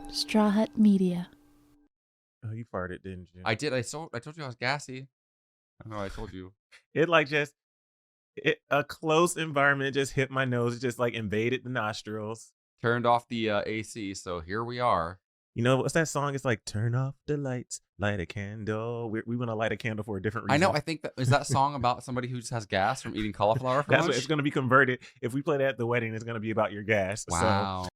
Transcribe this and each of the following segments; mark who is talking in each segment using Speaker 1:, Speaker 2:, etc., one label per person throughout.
Speaker 1: Straw Hut Media.
Speaker 2: Oh, you farted, didn't you?
Speaker 3: I did. I told you I was gassy. I know I told you.
Speaker 2: It a close environment just hit my nose. It just like invaded the nostrils.
Speaker 3: Turned off the AC, so here we are.
Speaker 2: You know, what's that song? It's like, turn off the lights, light a candle. We want to light a candle for a different reason.
Speaker 3: I know. I think is that song about somebody who just has gas from eating cauliflower for
Speaker 2: That's
Speaker 3: lunch?
Speaker 2: what it's going to be converted. If we play that at the wedding, it's going to be about your gas.
Speaker 3: Wow.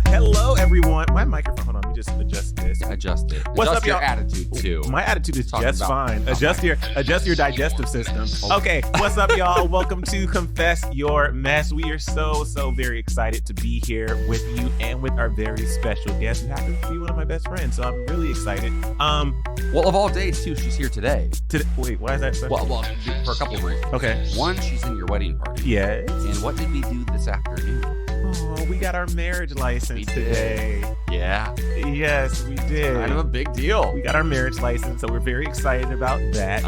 Speaker 2: Hello, everyone. My microphone. Hold on. Let me just adjust this.
Speaker 3: Adjust it.
Speaker 2: What's
Speaker 3: Adjust
Speaker 2: up,
Speaker 3: your
Speaker 2: y'all?
Speaker 3: attitude too.
Speaker 2: My attitude is
Speaker 3: Talking
Speaker 2: just
Speaker 3: about-
Speaker 2: fine. Adjust your digestive system. Okay, what's up, y'all? Welcome to Confess Your Mess. We are so very excited to be here with you and with our very special guest, who happens to be one of my best friends. So I'm really excited.
Speaker 3: Well, of all days too, she's here today.
Speaker 2: Wait, why is that special?
Speaker 3: Well, for a couple of reasons.
Speaker 2: Okay.
Speaker 3: One, she's in your wedding party.
Speaker 2: Yes.
Speaker 3: And what did we do this afternoon?
Speaker 2: Oh, we got our marriage license today.
Speaker 3: Yeah.
Speaker 2: Yes, we did.
Speaker 3: Kind of a big deal.
Speaker 2: We got our marriage license, so we're very excited about that.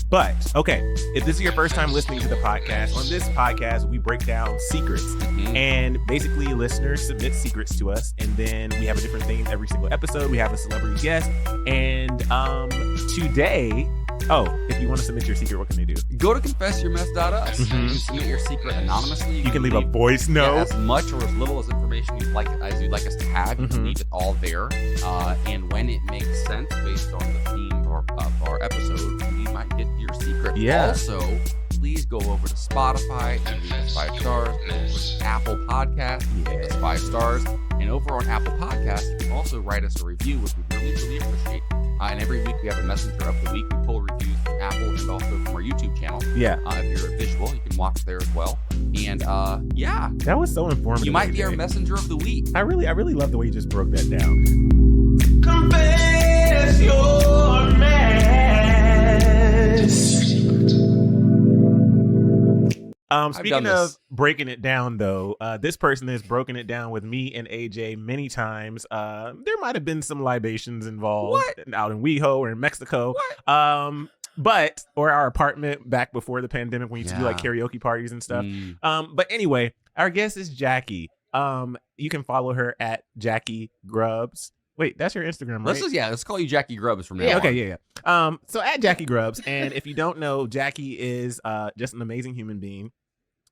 Speaker 2: But okay, if this is your first time listening to the podcast, on this podcast we break down secrets, and basically listeners submit secrets to us, and then we have a different theme every single episode. We have a celebrity guest, and today, if you want to submit your secret, what can they do?
Speaker 3: Go to confessyourmess.us. You can submit your secret anonymously.
Speaker 2: You can leave a voice note.
Speaker 3: As much or as little as information you'd like us to have. You can leave it all there. And when it makes sense, based on the theme of our episode, we might get your secret.
Speaker 2: Yeah.
Speaker 3: Also, please go over to Spotify and leave us 5 stars. Go over to Apple Podcasts, leave us 5 stars. And over on Apple Podcasts, you can also write us a review, which we really appreciate. And every week we have a messenger of the week. We pull reviews from Apple and also from our YouTube channel.
Speaker 2: Yeah.
Speaker 3: If you're a visual, you can watch there as well. And yeah.
Speaker 2: That was so informative.
Speaker 3: You might be our messenger of the week.
Speaker 2: I really love the way you just broke that down. Confess your mess. Speaking of breaking it down, though, this person has broken it down with me and AJ many times. There might have been some libations involved out in WeHo or in Mexico. Or our apartment back before the pandemic when we used to do like karaoke parties and stuff. But anyway, our guest is Jackie. You can follow her at Jackie Grubs. Wait, that's your Instagram, right?
Speaker 3: Let's call you Jackie Grubs from now on.
Speaker 2: Okay, yeah. So at Jackie Grubs, and if you don't know, Jackie is just an amazing human being.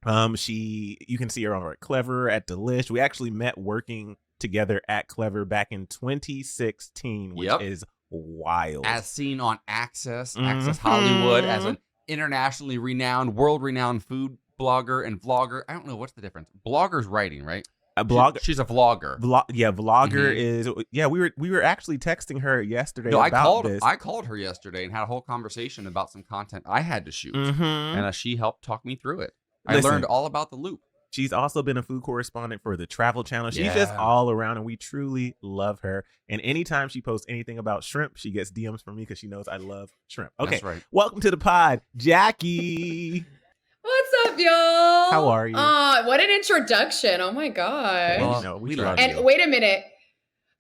Speaker 2: You can see her on Clever, at Delish. We actually met working together at Clever back in 2016, which is wild.
Speaker 3: As seen on Access Hollywood, as an internationally renowned, world-renowned food blogger and vlogger. I don't know, what's the difference? Blogger's writing, right?
Speaker 2: A blogger.
Speaker 3: She's a vlogger.
Speaker 2: Vlogger is. Yeah, we were actually texting her yesterday about this.
Speaker 3: I called her yesterday and had a whole conversation about some content I had to shoot, and she helped talk me through it. I learned all about the loop.
Speaker 2: She's also been a food correspondent for the Travel Channel. She's just all around, and we truly love her. And anytime she posts anything about shrimp, she gets DMs from me because she knows I love shrimp. Okay,
Speaker 3: that's right.
Speaker 2: Welcome to the pod, Jackie.
Speaker 4: What's up, y'all?
Speaker 2: How are you?
Speaker 4: What an introduction. Oh my God.
Speaker 2: Well, we love
Speaker 4: and
Speaker 2: you.
Speaker 4: wait a minute.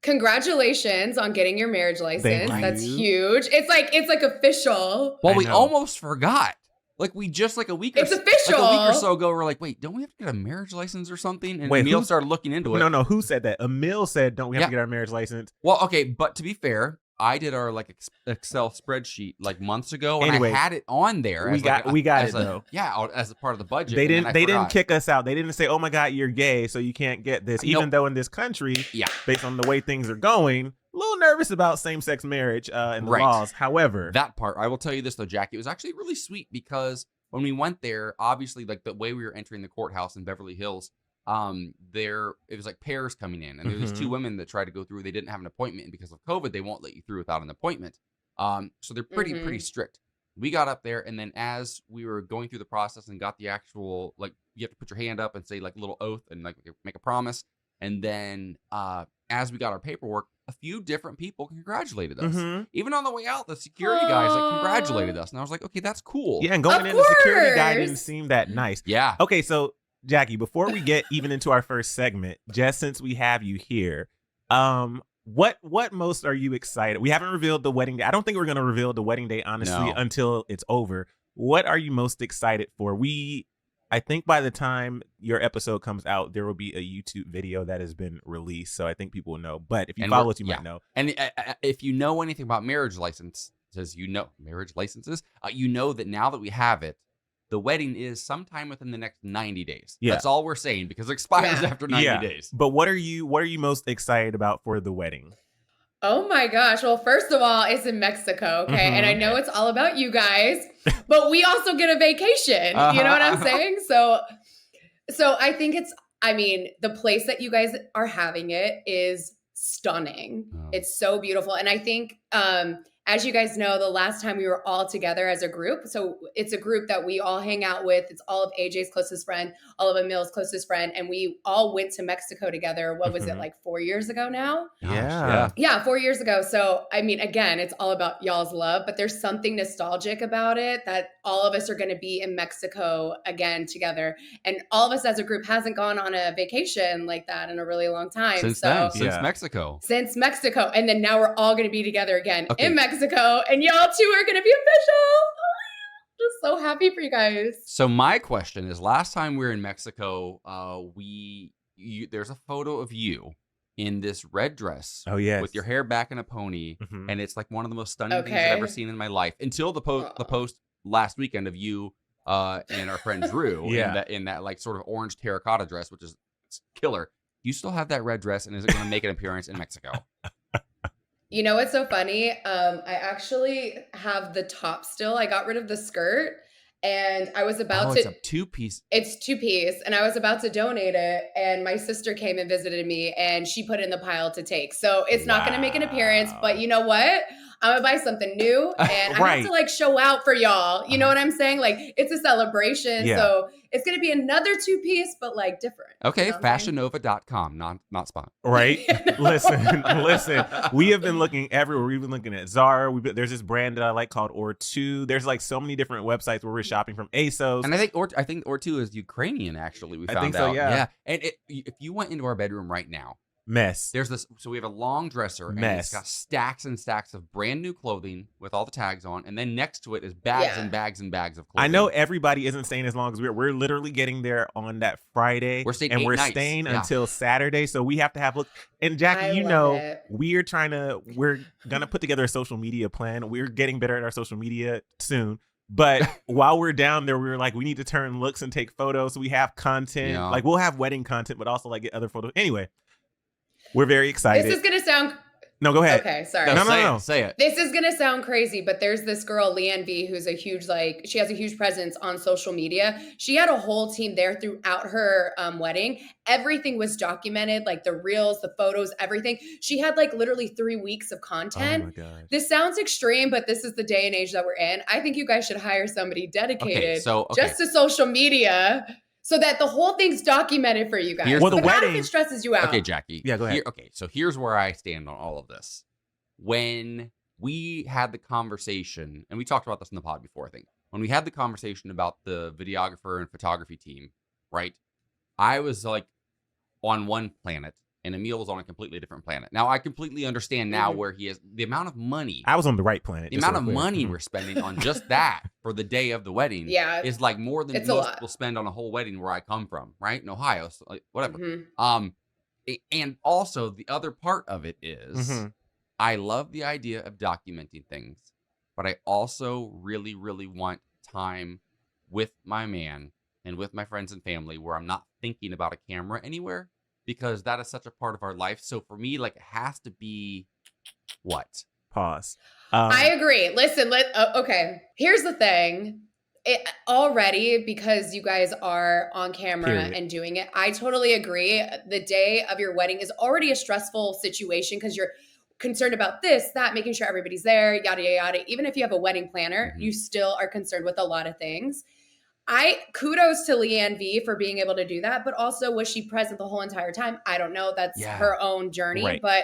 Speaker 4: Congratulations on getting your marriage license. That's huge. It's like official.
Speaker 3: Well, we almost forgot. Like we just like a week or
Speaker 4: official.
Speaker 3: Like a week or so ago, we're like, wait, don't we have to get a marriage license or something? And Emile started looking into it.
Speaker 2: No, who said that? Emile said, don't we have to get our marriage license?
Speaker 3: Well, okay, but to be fair, I did our like Excel spreadsheet like months ago, and I had it on there.
Speaker 2: We got it though.
Speaker 3: Yeah, as a part of the budget.
Speaker 2: They didn't kick us out. They didn't say, oh my God, you're gay, so you can't get this. Even though in this country, based on the way things are going, a little nervous about same-sex marriage and the laws. However,
Speaker 3: that part, I will tell you this though, Jackie, it was actually really sweet because when we went there, obviously, like the way we were entering the courthouse in Beverly Hills, it was like pairs coming in, and there was 2 women that tried to go through. They didn't have an appointment, and because of COVID, they won't let you through without an appointment. So they're pretty strict. We got up there, and then as we were going through the process and got the actual, like, you have to put your hand up and say like a little oath and like make a promise, and then as we got our paperwork, a few different people congratulated us. Even on the way out, the security guys like congratulated us, and I was like, okay, that's cool.
Speaker 2: Yeah, and going in, the security guy didn't seem that nice.
Speaker 3: Yeah.
Speaker 2: Okay, so Jackie, before we get even into our first segment, just since we have you here, what most are you excited? We haven't revealed the wedding day. I don't think we're going to reveal the wedding day, honestly, until it's over. What are you most excited for? I think by the time your episode comes out, there will be a YouTube video that has been released. So I think people will know. But if you follow us, you might know.
Speaker 3: And if you know anything about marriage licenses, you know that now that we have it, the wedding is sometime within the next 90 days. Yeah. That's all we're saying because it expires after 90 days.
Speaker 2: But what are you most excited about for the wedding?
Speaker 4: Oh my gosh. Well, first of all, it's in Mexico. Okay. And I know it's all about you guys, but we also get a vacation. You know what I'm saying? So I think the place that you guys are having it is stunning. Oh. It's so beautiful. And I think, as you guys know, the last time we were all together as a group, so it's a group that we all hang out with. It's all of AJ's closest friend, all of Emile's closest friend, and we all went to Mexico together. What was it, like 4 years ago now? Yeah, 4 years ago. So, again, it's all about y'all's love, but there's something nostalgic about it that all of us are going to be in Mexico again together. And all of us as a group hasn't gone on a vacation like that in a really long time.
Speaker 3: Since Mexico.
Speaker 4: Since Mexico. And then now we're all going to be together again in Mexico. And y'all two are going to be official. Just so happy for you guys.
Speaker 3: So my question is, last time we were in Mexico, there's a photo of you in this red dress.
Speaker 2: Oh, yes.
Speaker 3: With your hair back in a pony. Mm-hmm. And it's like one of the most stunning things I've ever seen in my life. Until the post last weekend of you and our friend Drew in that like sort of orange terracotta dress, which is killer. You still have that red dress, and is it going to make an appearance in Mexico?
Speaker 4: You know what's so funny? I actually have the top still. I got rid of the skirt, and I was about to.
Speaker 3: It's a two-piece.
Speaker 4: It's two-piece, and I was about to donate it, and my sister came and visited me, and she put it in the pile to take. So it's not going to make an appearance, but you know what? I'm gonna buy something new, and I have to like show out for y'all. You know what I'm saying? Like, it's a celebration, so it's gonna be another two-piece, but like different.
Speaker 3: Okay, you know fashionnova.com, not spot.
Speaker 2: Right? listen. We have been looking everywhere. We've been looking at Zara. There's this brand that I like called Or2. There's like so many different websites where we're shopping from. ASOS.
Speaker 3: And I think Or2 is Ukrainian. Actually, we found out. Yeah. And if you went into our bedroom right now.
Speaker 2: Mess.
Speaker 3: There's this. So we have a long dresser, and it's got stacks and stacks of brand new clothing with all the tags on, and then next to it is bags and bags and bags of clothing.
Speaker 2: I know everybody isn't staying as long as we're literally getting there on that Friday.
Speaker 3: We're staying
Speaker 2: until Saturday, so we have to have look. And Jackie, we're gonna put together a social media plan. We're getting better at our social media soon. But while we're down there, we were like, we need to turn looks and take photos. So we have content. Yeah. Like, we'll have wedding content, but also like get other photos. Anyway. We're very excited.
Speaker 4: This is going to sound...
Speaker 2: No, go ahead.
Speaker 4: Okay, sorry.
Speaker 2: No.
Speaker 3: Say it.
Speaker 4: This is going to sound crazy, but there's this girl, Leanne V, who's a huge, she has a huge presence on social media. She had a whole team there throughout her wedding. Everything was documented, like the reels, the photos, everything. She had literally 3 weeks of content.
Speaker 2: Oh my God.
Speaker 4: This sounds extreme, but this is the day and age that we're in. I think you guys should hire somebody dedicated just to social media. So that the whole thing's documented for you guys.
Speaker 2: The wedding,
Speaker 4: if it stresses you out.
Speaker 3: Okay, Jackie.
Speaker 2: Yeah, go ahead.
Speaker 3: So here's where I stand on all of this. When we had the conversation, and we talked about this in the pod before, I think. When we had the conversation about the videographer and photography team, right? I was like on one planet, and Emile was on a completely different planet. Now, I completely understand now where he is. The amount of money.
Speaker 2: I was on the right planet.
Speaker 3: The amount of money we're spending on just that for the day of the wedding is like more than most people spend on a whole wedding where I come from, right? In Ohio, so whatever. Mm-hmm. And also, the other part of it is I love the idea of documenting things, but I also really, really want time with my man and with my friends and family where I'm not thinking about a camera anywhere. Because that is such a part of our life. So for me, it has to be what?
Speaker 2: Pause.
Speaker 4: I agree. Listen, okay. Here's the thing. Already, because you guys are on camera and doing it, I totally agree. The day of your wedding is already a stressful situation because you're concerned about this, that, making sure everybody's there, yada, yada, yada. Even if you have a wedding planner, you still are concerned with a lot of things. Kudos to Leanne V for being able to do that, but also was she present the whole entire time? I don't know. That's her own journey, but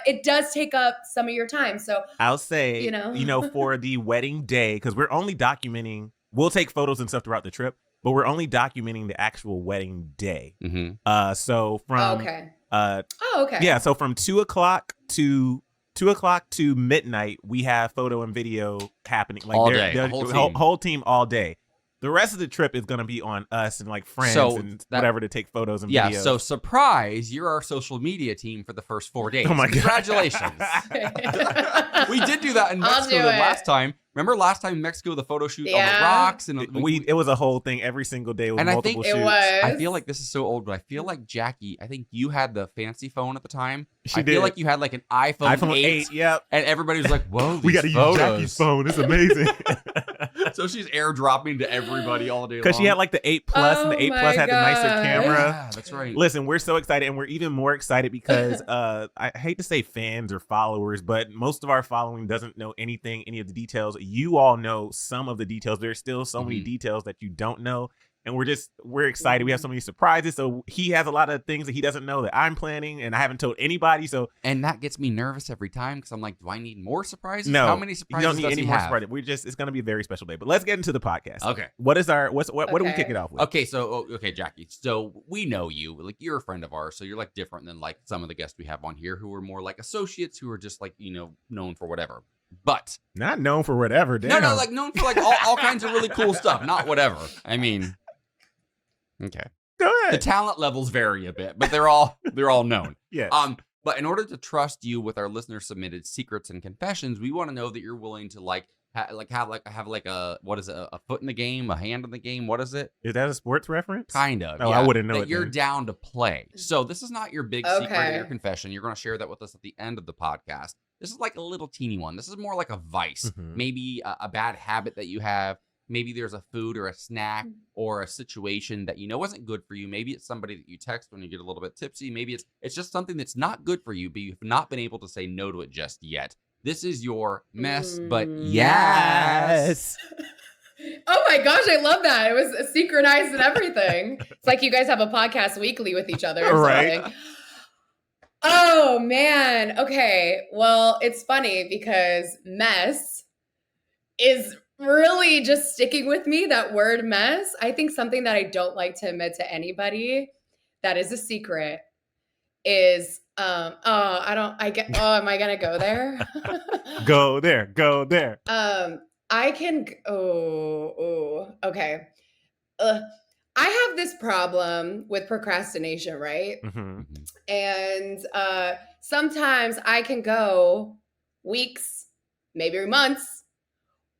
Speaker 4: it does take up some of your time. So
Speaker 2: I'll say, for the wedding day, because we're only documenting, we'll take photos and stuff throughout the trip, but we're only documenting the actual wedding day. Mm-hmm. So from yeah, so from 2:00 to midnight, we have photo and video happening
Speaker 3: all day.
Speaker 2: Whole team all day. The rest of the trip is going to be on us and like friends and whatever to take photos and videos.
Speaker 3: So surprise, you're our social media team for the first 4 days.
Speaker 2: Oh my God.
Speaker 3: Congratulations. We did do that in Mexico the last time. Remember last time in Mexico, the photo shoot on the rocks? And
Speaker 2: it was a whole thing every single day with multiple shoots.
Speaker 4: I
Speaker 3: feel like this is so old, but I feel like Jackie, I think you had the fancy phone at the time.
Speaker 2: She
Speaker 3: feel like you had like an iPhone 8.
Speaker 2: Yep.
Speaker 3: And everybody was like, whoa,
Speaker 2: we got to use Jackie's phone. It's amazing.
Speaker 3: So she's airdropping to everybody all day long.
Speaker 2: Because she had like the 8 Plus, and the 8 Plus had the nicer camera.
Speaker 3: Yeah, that's right.
Speaker 2: Listen, we're so excited, and we're even more excited because I hate to say fans or followers, but most of our following doesn't know anything, any of the details. You all know some of the details. There's still so many details that you don't know. And we're excited. We have so many surprises. So he has a lot of things that he doesn't know that I'm planning, and I haven't told anybody.
Speaker 3: And that gets me nervous every time because I'm like, do I need more surprises?
Speaker 2: No,
Speaker 3: how many surprises?
Speaker 2: You don't need any more
Speaker 3: have?
Speaker 2: surprises. It's going to be a very special day. But let's get into the podcast.
Speaker 3: Okay.
Speaker 2: What do we kick it off with?
Speaker 3: Okay, Jackie. So we know you. Like you're a friend of ours, so you're like different than like some of the guests we have on here who are more like associates who are just like known for whatever. But
Speaker 2: not known for whatever. Damn.
Speaker 3: No, like known for like all kinds of really cool stuff. Not whatever. I mean. Okay.
Speaker 2: Go ahead.
Speaker 3: The talent levels vary a bit, but they're all known.
Speaker 2: Yes.
Speaker 3: But in order to trust you with our listener submitted secrets and confessions, we want to know that you're willing to have a foot in the game, a hand in the game. What is it?
Speaker 2: Is that a sports reference?
Speaker 3: Kind of.
Speaker 2: Oh, yeah. I wouldn't know.
Speaker 3: That you're down to play. So this is not your big secret or your confession. You're going to share that with us at the end of the podcast. This is like a little teeny one. This is more like a vice, maybe a bad habit that you have. Maybe there's a food or a snack or a situation that wasn't good for you. Maybe it's somebody that you text when you get a little bit tipsy. Maybe it's just something that's not good for you, but you've not been able to say no to it just yet. This is your mess, but yes.
Speaker 4: Oh my gosh, I love that. It was synchronized and everything. It's like you guys have a podcast weekly with each other or something. Right. Oh man. Okay. Well, it's funny because mess is really just sticking with me, that word mess. I think something that I don't like to admit to anybody that is a secret is am I gonna go there?
Speaker 2: Go there.
Speaker 4: I can okay. I have this problem with procrastination, right? And sometimes I can go weeks, maybe months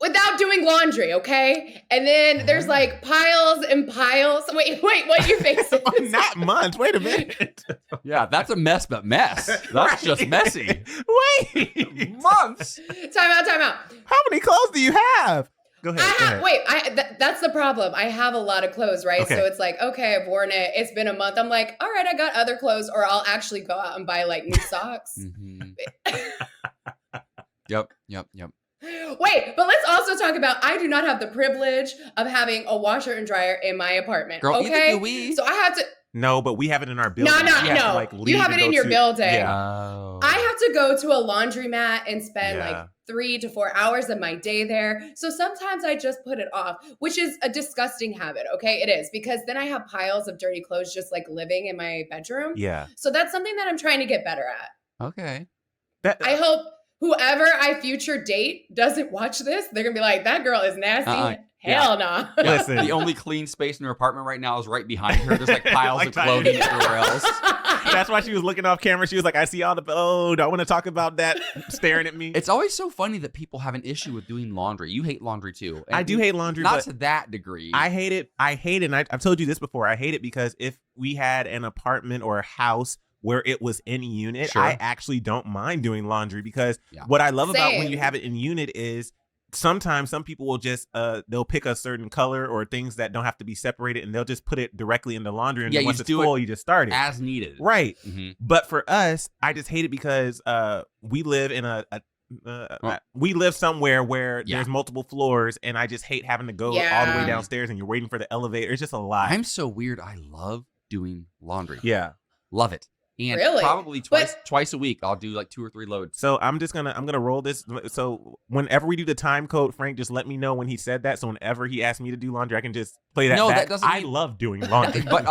Speaker 4: without doing laundry, okay? And then there's like piles and piles. Wait, what are you facing?
Speaker 2: Not months. Wait a minute.
Speaker 3: Yeah, that's a mess, but mess. That's just messy.
Speaker 2: Wait.
Speaker 3: Months.
Speaker 4: Time out.
Speaker 2: How many clothes do you have? Go ahead.
Speaker 4: That's the problem. I have a lot of clothes, right? Okay. So it's like, okay, I've worn it. It's been a month. I'm like, all right, I got other clothes, or I'll actually go out and buy like new socks.
Speaker 3: Yep.
Speaker 4: Wait, but let's also talk about I do not have the privilege of having a washer and dryer in my apartment.
Speaker 3: Girl,
Speaker 4: okay,
Speaker 3: so
Speaker 4: I have to.
Speaker 2: No, but we have it in our building.
Speaker 4: No. You have it in your building.
Speaker 2: Yeah.
Speaker 4: I have to go to a laundromat and spend like 3 to 4 hours of my day there. So sometimes I just put it off, which is a disgusting habit. Okay, it is, because then I have piles of dirty clothes just like living in my bedroom.
Speaker 2: Yeah.
Speaker 4: So that's something that I'm trying to get better at.
Speaker 3: Okay.
Speaker 4: I hope whoever I future date doesn't watch this. They're gonna be like, that girl is nasty. Hell no.
Speaker 2: Yeah. Listen,
Speaker 3: the only clean space in her apartment right now is right behind her. There's like piles of clothing everywhere else.
Speaker 2: That's why she was looking off camera. She was like, I see all the, do I want to talk about that? Staring at me.
Speaker 3: It's always so funny that people have an issue with doing laundry. You hate laundry too.
Speaker 2: I do hate laundry.
Speaker 3: Not to that degree.
Speaker 2: I hate it. And I've told you this before. I hate it because if we had an apartment or a house where it was in unit, sure, I actually don't mind doing laundry because what I love about when you have it in unit is sometimes some people will just they'll pick a certain color or things that don't have to be separated and they'll just put it directly in the laundry, and then once it's full, you just start it
Speaker 3: as needed.
Speaker 2: Right. But for us, I just hate it because we live in we live somewhere where there's multiple floors, and I just hate having to go all the way downstairs and you're waiting for the elevator. It's just a lot.
Speaker 3: I'm so weird. I love doing laundry.
Speaker 2: Yeah.
Speaker 3: Love it. And
Speaker 4: Really?
Speaker 3: probably twice a week, I'll do like 2 or 3 loads.
Speaker 2: So I'm gonna roll this. So whenever we do the time code, Frank, just let me know when he said that. So whenever he asked me to do laundry, I can just play that.
Speaker 3: No,
Speaker 2: back.
Speaker 3: that doesn't.
Speaker 2: I love doing laundry,
Speaker 3: but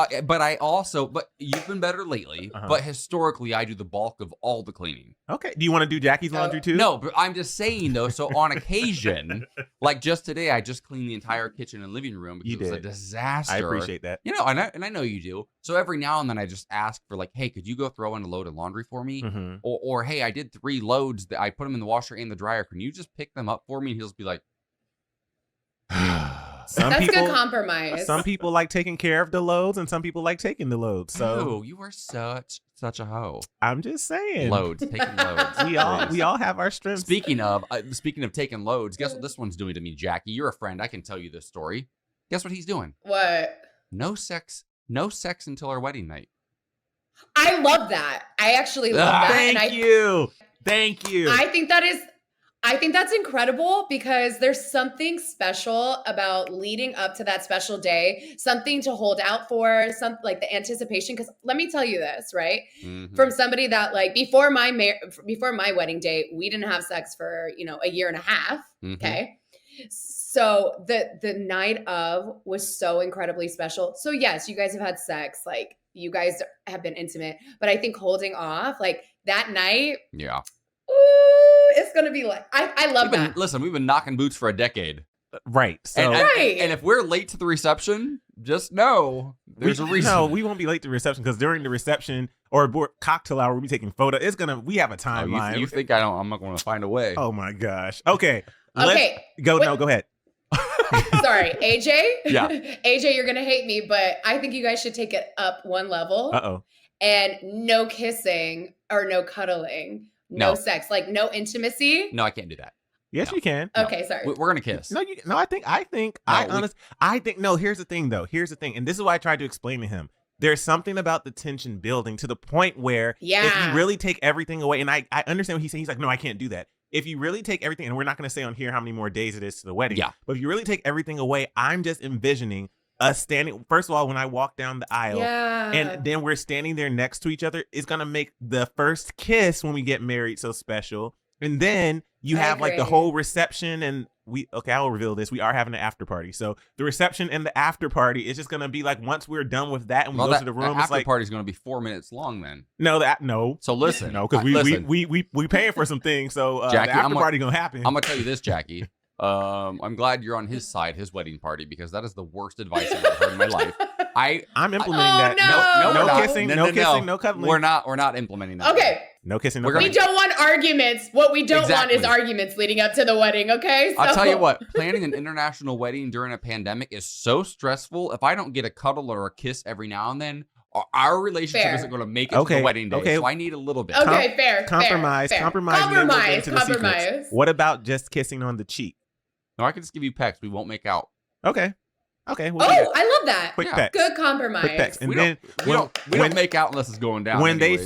Speaker 3: you've been better lately. But historically, I do the bulk of all the cleaning.
Speaker 2: Okay. Do you want to do Jackie's laundry too?
Speaker 3: No, but I'm just saying though. So on occasion, like just today, I just cleaned the entire kitchen and living room because it was a disaster.
Speaker 2: I appreciate that.
Speaker 3: You know, and I know you do. So every now and then, I just ask for like, hey, could you go throw in a load of laundry for me?
Speaker 2: Mm-hmm.
Speaker 3: Or hey, I did 3 loads that I put them in the washer and the dryer. Can you just pick them up for me? And he'll just be like,
Speaker 4: That's good compromise.
Speaker 2: Some people like taking care of the loads, and some people like taking the loads. So
Speaker 3: you are such a hoe.
Speaker 2: I'm just saying,
Speaker 3: taking loads.
Speaker 2: We all have our strengths.
Speaker 3: Speaking of taking loads, guess what this one's doing to me, Jackie? You're a friend. I can tell you this story. Guess what he's doing?
Speaker 4: What?
Speaker 3: No sex until our wedding night.
Speaker 4: I love that. I actually love that.
Speaker 2: Thank you.
Speaker 4: I think that's incredible because there's something special about leading up to that special day, something to hold out for, like the anticipation. Because let me tell you this, right? Mm-hmm. From somebody that like before my wedding day, we didn't have sex for a year and a half. Mm-hmm. Okay, so the night of was so incredibly special. So yes, you guys have had sex, like you guys have been intimate, but I think holding off like that night,
Speaker 3: yeah.
Speaker 4: Ooh, it's gonna be like I love that.
Speaker 3: Listen, we've been knocking boots for a decade,
Speaker 2: right? So,
Speaker 3: and if we're late to the reception, just know there's a reason.
Speaker 2: No, we won't be late to the reception because during the reception or cocktail hour, we'll be taking photos. We have a timeline.
Speaker 3: You think I'm not going to find a way?
Speaker 2: Oh my gosh. Okay.
Speaker 4: Go
Speaker 2: ahead.
Speaker 4: Sorry, AJ.
Speaker 3: Yeah.
Speaker 4: AJ, you're gonna hate me, but I think you guys should take it up one level. And no kissing or no cuddling. No sex, like no intimacy.
Speaker 3: No, I can't do that.
Speaker 2: Yes, you can.
Speaker 4: Okay, sorry.
Speaker 3: We're gonna kiss.
Speaker 2: Here's the thing, though. Here's the thing, and this is why I tried to explain to him. There's something about the tension building to the point where if you really take everything away, and I understand what he's saying. He's like, no, I can't do that. If you really take everything, and we're not going to say on here how many more days it is to the wedding. Yeah. But if you really take everything away, I'm just envisioning us standing. First of all, when I walk down the aisle, and then we're standing there next to each other, it's gonna make the first kiss when we get married so special. And then you have like the whole reception, and I'll reveal this. We are having an after party. So the reception and the after party is just gonna be like once we're done with that and we go to the room.
Speaker 3: After party is gonna be 4 minutes long then.
Speaker 2: No.
Speaker 3: So listen,
Speaker 2: because we paying for some things. So
Speaker 3: Jackie,
Speaker 2: the after party gonna happen.
Speaker 3: I'm gonna tell you this, Jackie. I'm glad you're on his side, his wedding party, because that is the worst advice I've ever heard in my life. I'm
Speaker 2: implementing that. No kissing, no cuddling.
Speaker 3: We're not implementing that.
Speaker 4: Okay.
Speaker 2: No kissing.
Speaker 4: We don't want arguments. What we don't want is arguments leading up to the wedding. Okay. So.
Speaker 3: I'll tell you what. Planning an international wedding during a pandemic is so stressful. If I don't get a cuddle or a kiss every now and then, our relationship isn't going to make it to the wedding day. Okay. So I need a little bit.
Speaker 4: Okay. Fair.
Speaker 2: Compromise. What about just kissing on the cheek?
Speaker 3: No, I can just give you pecks. We won't make out.
Speaker 2: Okay.
Speaker 4: I love that.
Speaker 2: Quick pecks.
Speaker 4: Good compromise.
Speaker 2: Quick pecks. And
Speaker 3: we don't make out unless it's going down.
Speaker 2: When they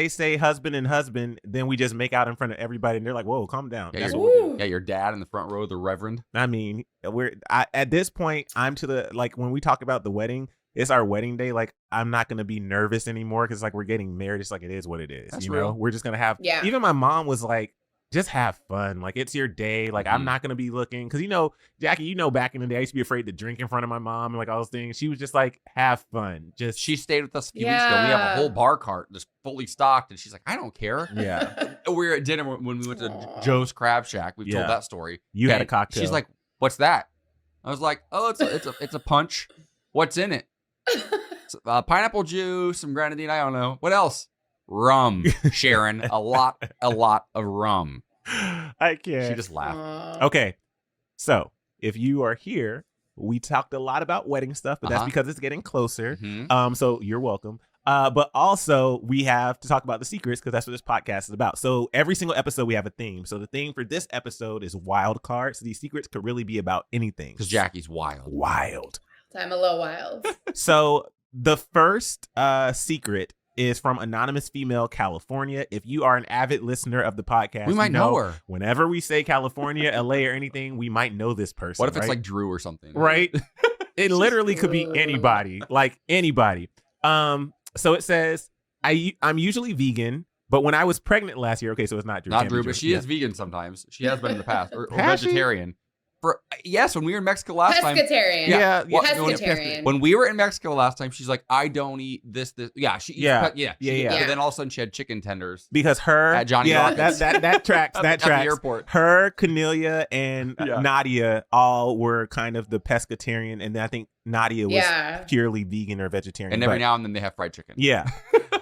Speaker 2: say husband and husband, then we just make out in front of everybody, and they're like, "Whoa, calm down."
Speaker 3: Yeah, your dad in the front row, the reverend.
Speaker 2: I mean, at this point, I'm to the when we talk about the wedding, it's our wedding day. Like, I'm not gonna be nervous anymore because like we're getting married. It's like it is what it is.
Speaker 3: That's
Speaker 2: real. We're just gonna have.
Speaker 4: Yeah.
Speaker 2: Even my mom was like, just have fun. Like, it's your day. Like, I'm not going to be looking. Because, Jackie, back in the day, I used to be afraid to drink in front of my mom and like all those things. She was just like, have fun.
Speaker 3: She stayed with us a few weeks ago. We have a whole bar cart just fully stocked. And she's like, I don't care.
Speaker 2: Yeah.
Speaker 3: We were at dinner when we went to Joe's Crab Shack. We've told that story.
Speaker 2: You had a cocktail.
Speaker 3: She's like, what's that? I was like, oh, it's a punch. What's in it? Pineapple juice, some grenadine. I don't know. What else? Rum, Sharon, a lot of rum.
Speaker 2: I can't.
Speaker 3: She just laughed.
Speaker 2: Okay, so if you are here, we talked a lot about wedding stuff, but that's because it's getting closer. Mm-hmm. So you're welcome. But also we have to talk about the secrets because that's what this podcast is about. So every single episode we have a theme. So the theme for this episode is wild cards. So these secrets could really be about anything.
Speaker 3: Because Jackie's wild.
Speaker 4: I'm a little wild.
Speaker 2: So the first secret is from Anonymous Female, California. If you are an avid listener of the podcast,
Speaker 3: we might know her.
Speaker 2: Whenever we say California, LA, or anything, we might know this person.
Speaker 3: What if it's like Drew or something?
Speaker 2: Right? It literally could be anybody, like anybody. So it says, I'm usually vegan, but when I was pregnant last year, okay, so it's not Drew.
Speaker 3: Not Drew, but she is vegan sometimes. She has been in the past, or vegetarian. Yes, when we were in Mexico last time.
Speaker 4: Pescatarian.
Speaker 2: Yeah.
Speaker 4: Pescatarian.
Speaker 3: When we were in Mexico last time, she's like, I don't eat this. Yeah, she eats.
Speaker 2: Yeah.
Speaker 3: But then all of a sudden she had chicken tenders.
Speaker 2: Because her,
Speaker 3: at Johnny Rockets.
Speaker 2: that tracks. That tracks.
Speaker 3: At the airport.
Speaker 2: Her, Cornelia, and Nadia all were kind of the pescatarian, and I think Nadia was purely vegan or vegetarian.
Speaker 3: And every now and then they have fried chicken.
Speaker 2: Yeah.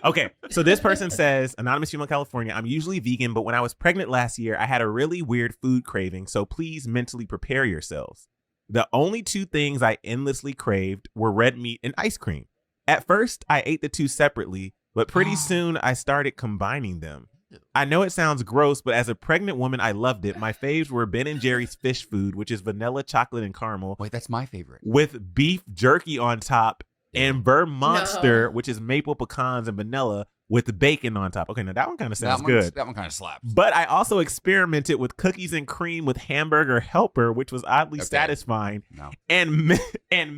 Speaker 2: Okay, so this person says, anonymous female California, I'm usually vegan, but when I was pregnant last year, I had a really weird food craving, so please mentally prepare yourselves. The only two things I endlessly craved were red meat and ice cream. At first, I ate the two separately, but pretty soon I started combining them. I know it sounds gross, but as a pregnant woman, I loved it. My faves were Ben & Jerry's fish food, which is vanilla, chocolate, and caramel.
Speaker 3: Wait, that's my favorite.
Speaker 2: With beef jerky on top. And Monster, which is maple pecans and vanilla with bacon on top. Okay, now that one kind of sounds good.
Speaker 3: That one kind of slaps.
Speaker 2: But I also experimented with cookies and cream with hamburger helper, which was oddly satisfying.
Speaker 3: No.
Speaker 2: And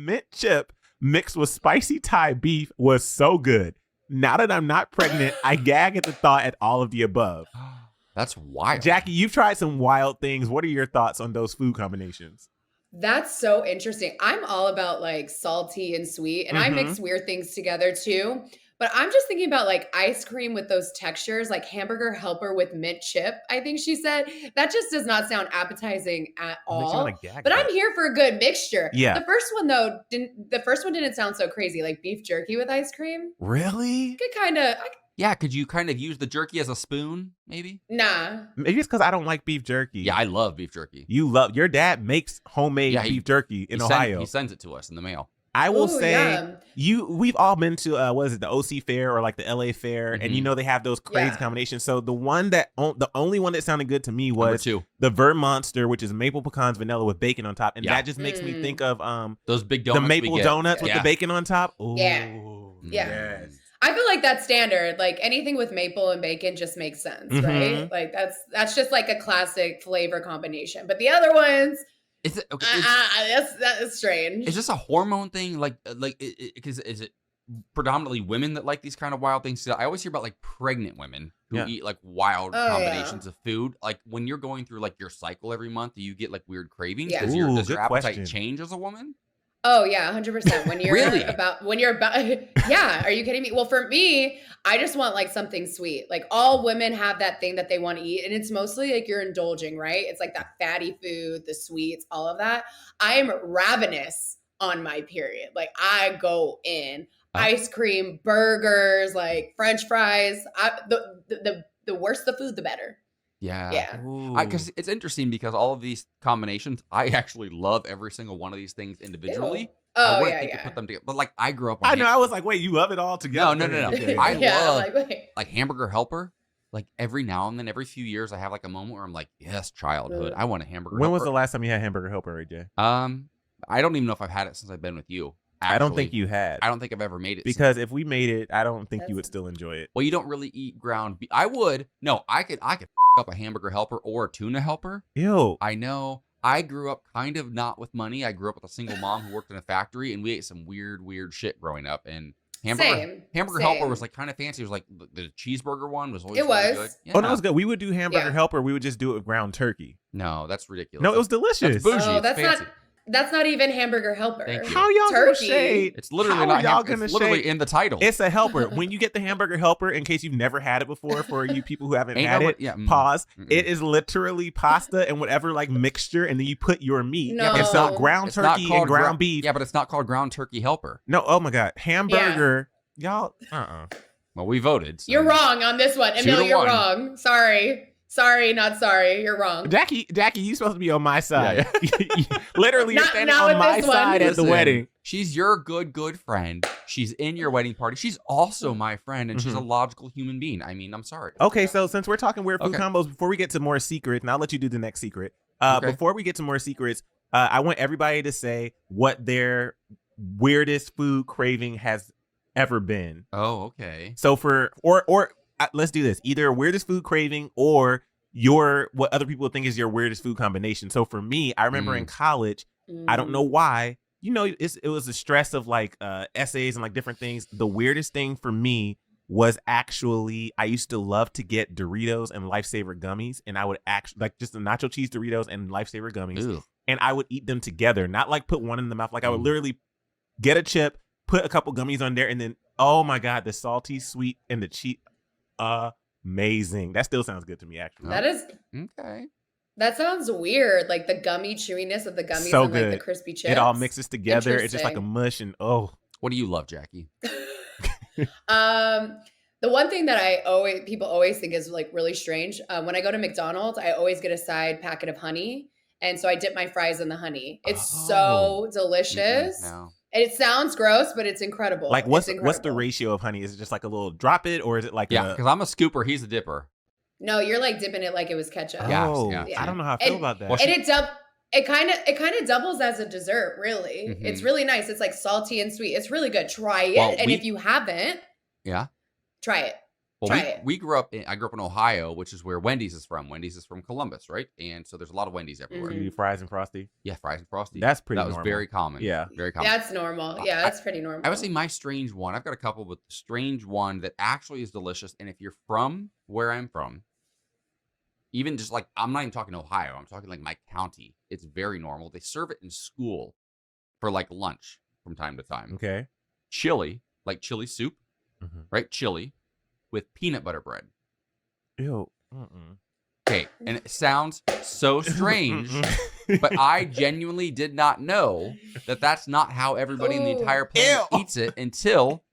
Speaker 2: mint chip mixed with spicy Thai beef was so good. Now that I'm not pregnant, I gag at the thought at all of the above.
Speaker 3: That's wild.
Speaker 2: Jackie, you've tried some wild things. What are your thoughts on those food combinations?
Speaker 4: That's so interesting. I'm all about like salty and sweet, and I mix weird things together too. But I'm just thinking about like ice cream with those textures, like hamburger helper with mint chip. I think she said that just does not sound appetizing at all. But I'm here for a good mixture.
Speaker 2: Yeah.
Speaker 4: The first one though didn't sound so crazy. Like beef jerky with ice cream.
Speaker 2: Really?
Speaker 4: Could kind of.
Speaker 3: Yeah, could you kind of use the jerky as a spoon, maybe?
Speaker 4: Nah.
Speaker 2: Maybe it's because I don't like beef jerky.
Speaker 3: Yeah, I love beef jerky.
Speaker 2: Your dad makes homemade beef jerky in Ohio.
Speaker 3: He sends it to us in the mail.
Speaker 2: I will say, we've all been to the OC Fair or like the LA Fair, and they have those crazy combinations. So the only one that sounded good to me was the Vermonster, which is maple pecans vanilla with bacon on top, and that just makes me think of
Speaker 3: those big donuts,
Speaker 2: the maple donuts with the bacon on top. Ooh,
Speaker 4: yeah.
Speaker 2: Yes.
Speaker 4: I feel like that's standard. Like anything with maple and bacon just makes sense, right? Like that's just like a classic flavor combination. But the other ones, that's strange.
Speaker 3: Is this a hormone thing? Because is it predominantly women that like these kind of wild things? I always hear about like pregnant women who eat like wild combinations of food. Like when you're going through like your cycle every month, do you get like weird cravings?
Speaker 4: Yeah.
Speaker 3: Does your appetite change as a woman?
Speaker 4: Oh yeah, 100%. When you're
Speaker 3: really?
Speaker 4: yeah, are you kidding me? Well, for me, I just want like something sweet. Like all women have that thing that they want to eat, and it's mostly like you're indulging, right? It's like that fatty food, the sweets, all of that. I am ravenous on my period. Like I go in ice cream, burgers, like French fries. The worse the food, the better.
Speaker 3: Yeah. Because it's interesting because all of these combinations, I actually love every single one of these things individually.
Speaker 4: Ew.
Speaker 3: I wouldn't think to put them together. But like I grew up on
Speaker 2: I was like, wait, you love it all together?
Speaker 3: No. I love like hamburger helper. Like every now and then, every few years, I have like a moment where I'm like, yes, childhood. I want a hamburger helper.
Speaker 2: When was the last time you had hamburger helper, AJ?
Speaker 3: I don't even know if I've had it since I've been with you. Actually,
Speaker 2: I don't think you had.
Speaker 3: I don't think I've ever made it.
Speaker 2: Because if we made it, I don't think you would still enjoy it.
Speaker 3: Well, you don't really eat ground beef. I would. No, I could up a hamburger helper or a tuna helper.
Speaker 2: Ew.
Speaker 3: I know. I grew up kind of not with money. I grew up with a single mom who worked in a factory, and we ate some weird shit growing up. And hamburger helper was like kind of fancy. It was like the cheeseburger one was always really good. Yeah.
Speaker 2: Oh, no, it was good. We would do hamburger helper. We would just do it with ground turkey.
Speaker 3: No, that's ridiculous.
Speaker 2: No, it was delicious.
Speaker 3: That's bougie.
Speaker 4: Oh,
Speaker 3: fancy.
Speaker 4: That's not even hamburger helper.
Speaker 3: Thank you.
Speaker 2: How y'all gonna shade?
Speaker 3: It's literally it's literally in the title.
Speaker 2: It's a helper. When you get the hamburger helper, in case you've never had it before, for you people who haven't had it, pause. It is literally pasta and whatever like mixture, and then you put your meat.
Speaker 4: No.
Speaker 2: It's not ground turkey and ground beef.
Speaker 3: Yeah, but it's not called ground turkey helper.
Speaker 2: No, oh my God. Hamburger. Y'all,
Speaker 3: Well, we voted. So.
Speaker 4: You're wrong on this one. Emile, you're wrong. Sorry, not sorry. You're wrong.
Speaker 2: Jackie, you're supposed to be on my side. Yeah. Literally, you're standing
Speaker 4: not
Speaker 2: on my side at the wedding.
Speaker 3: She's your good friend. She's in your wedding party. She's also my friend, and she's a logical human being. I mean, I'm sorry.
Speaker 2: Okay, so since we're talking weird food combos, before we get to more secrets, and I'll let you do the next secret. Before we get to more secrets, I want everybody to say what their weirdest food craving has ever been.
Speaker 3: Oh, okay.
Speaker 2: So let's do this. Either weirdest food craving or what other people think is your weirdest food combination. So for me, I remember in college, I don't know why, it was the stress of like essays and like different things. The weirdest thing for me was actually, I used to love to get Doritos and Lifesaver gummies, and I would actually like just the nacho cheese Doritos and Lifesaver gummies.
Speaker 3: Ew.
Speaker 2: And I would eat them together, not like put one in the mouth. Like I would literally get a chip, put a couple gummies on there, and then, oh my God, the salty, sweet, and the cheese, amazing. That still sounds good to me, actually.
Speaker 4: That is
Speaker 3: okay.
Speaker 4: That sounds weird. Like the gummy chewiness of the gummies
Speaker 2: So
Speaker 4: and like the
Speaker 2: good.
Speaker 4: crispy chips.
Speaker 2: It all mixes together. It's just like a mush, and
Speaker 3: What do you love, Jackie?
Speaker 4: The one thing that people always think is like really strange. When I go to McDonald's, I always get a side packet of honey. And so I dip my fries in the honey. It's so delicious.
Speaker 3: No.
Speaker 4: And it sounds gross, but it's incredible.
Speaker 2: like what's the ratio of honey? Is it just like a little drop it, or is it like
Speaker 3: because I'm a scooper, he's a dipper.
Speaker 4: No, you're like dipping it like it was ketchup.
Speaker 2: Yeah. I don't know how I feel about that.
Speaker 4: And it kind of doubles as a dessert, really.
Speaker 3: Mm-hmm.
Speaker 4: It's really nice. It's like salty and sweet. It's really good. Try it. If you haven't, try it.
Speaker 3: Well, I grew up in Ohio, which is where Wendy's is from. Wendy's is from Columbus, right? And so there's a lot of Wendy's everywhere.
Speaker 2: You eat fries and Frosty?
Speaker 3: Yeah, fries and Frosty.
Speaker 2: That's pretty
Speaker 3: normal. That was very common.
Speaker 2: Yeah.
Speaker 3: Very common.
Speaker 4: That's normal. Yeah, that's pretty normal.
Speaker 3: I would say my strange one, I've got a couple, but the strange one that actually is delicious. And if you're from where I'm from, even just like, I'm not even talking Ohio, I'm talking like my county, it's very normal. They serve it in school for like lunch from time to time.
Speaker 2: Okay.
Speaker 3: Chili, like chili soup, right? Chili with peanut butter bread.
Speaker 2: Ew.
Speaker 3: Okay, and it sounds so strange, but I genuinely did not know that that's not how everybody in the entire planet eats it until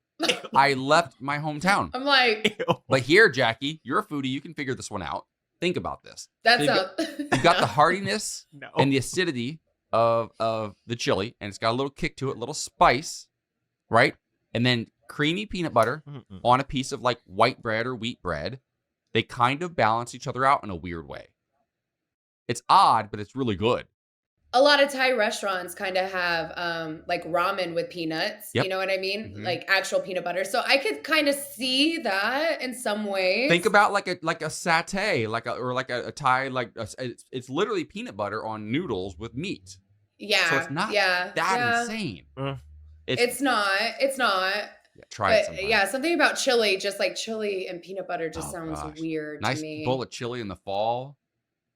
Speaker 3: I left my hometown.
Speaker 4: I'm like,
Speaker 3: but here, Jackie, you're a foodie. You can figure this one out. Think about this.
Speaker 4: That's
Speaker 3: you've got the heartiness and the acidity of the chili, and it's got a little kick to it, a little spice, right? And then creamy peanut butter on a piece of like white bread or wheat bread. They kind of balance each other out in a weird way. It's odd, but it's really good.
Speaker 4: A lot of Thai restaurants kind of have like ramen with peanuts.
Speaker 3: Yep.
Speaker 4: You know what I mean? Like actual peanut butter. So I could kind of see that in some ways.
Speaker 3: Think about like a satay, or a Thai, it's literally peanut butter on noodles with meat.
Speaker 4: Yeah.
Speaker 3: So it's not that insane.
Speaker 4: It's not.
Speaker 3: Yeah, try it sometime.
Speaker 4: Yeah, something about chili, just like chili and peanut butter just sounds weird to me.
Speaker 3: Nice bowl of chili in the fall.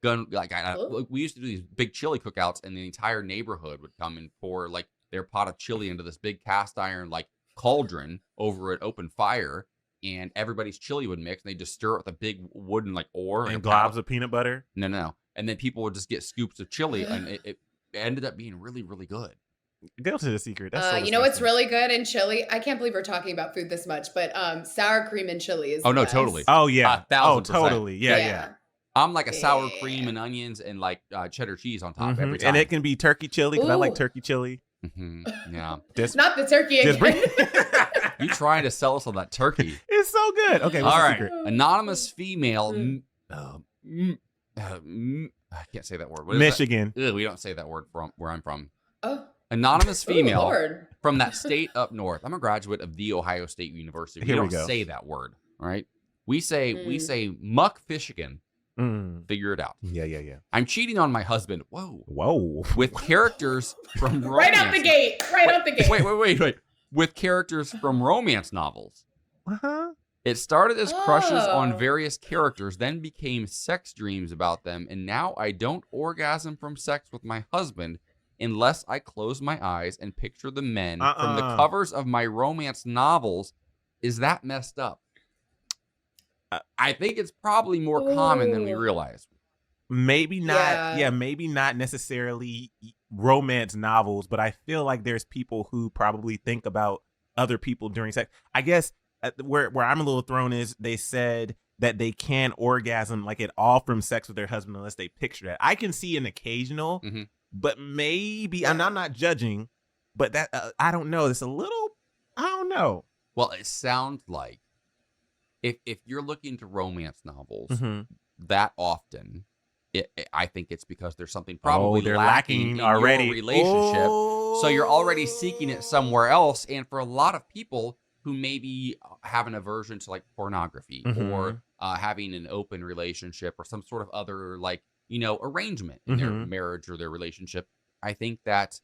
Speaker 3: We used to do these big chili cookouts, and the entire neighborhood would come and pour like their pot of chili into this big cast iron like cauldron over an open fire, and everybody's chili would mix, and they just stir it with a big wooden like oar
Speaker 2: and globs of peanut butter.
Speaker 3: No, and then people would just get scoops of chili, and it ended up being really, really good.
Speaker 2: Go to the secret. That's so
Speaker 4: you know what's really good in chili? I can't believe we're talking about food this much, but sour cream and chili is the best.
Speaker 3: Totally.
Speaker 2: Oh yeah.
Speaker 3: 1,000%.
Speaker 2: Totally. Yeah.
Speaker 3: I'm like a sour cream and onions and like cheddar cheese on top every time.
Speaker 2: And it can be turkey chili because I like turkey chili.
Speaker 3: Yeah.
Speaker 4: Not the turkey again.
Speaker 3: You trying to sell us on that turkey?
Speaker 2: It's so good. Okay.
Speaker 3: All right. Secret? Anonymous female. I can't say that word. What is
Speaker 2: Michigan.
Speaker 3: That? We don't say that word from where I'm from.
Speaker 4: Oh.
Speaker 3: Anonymous female from that state up north. I'm a graduate of The Ohio State University. We don't say that word, all right? We say muck Fishigan. Figure it out.
Speaker 2: Yeah.
Speaker 3: I'm cheating on my husband. Whoa. With characters from romance.
Speaker 4: Right out the gate.
Speaker 3: Wait. With characters from romance novels. It started as crushes on various characters, then became sex dreams about them, and now I don't orgasm from sex with my husband unless I close my eyes and picture the men from the covers of my romance novels. Is that messed up? I think it's probably more common than we realize.
Speaker 2: Maybe not. Yeah, maybe not necessarily romance novels, but I feel like there's people who probably think about other people during sex. I guess where I'm a little thrown is they said that they can orgasm like at all from sex with their husband unless they picture that. I can see an occasional, but maybe, and I'm not judging, but that I don't know. It's a little, I don't know.
Speaker 3: Well, it sounds like if you're looking to romance novels that often, I think it's because there's something probably
Speaker 2: they're
Speaker 3: lacking in
Speaker 2: already.
Speaker 3: Your relationship. So you're already seeking it somewhere else. And for a lot of people who maybe have an aversion to like pornography or having an open relationship or some sort of other like, arrangement in their marriage or their relationship, I think that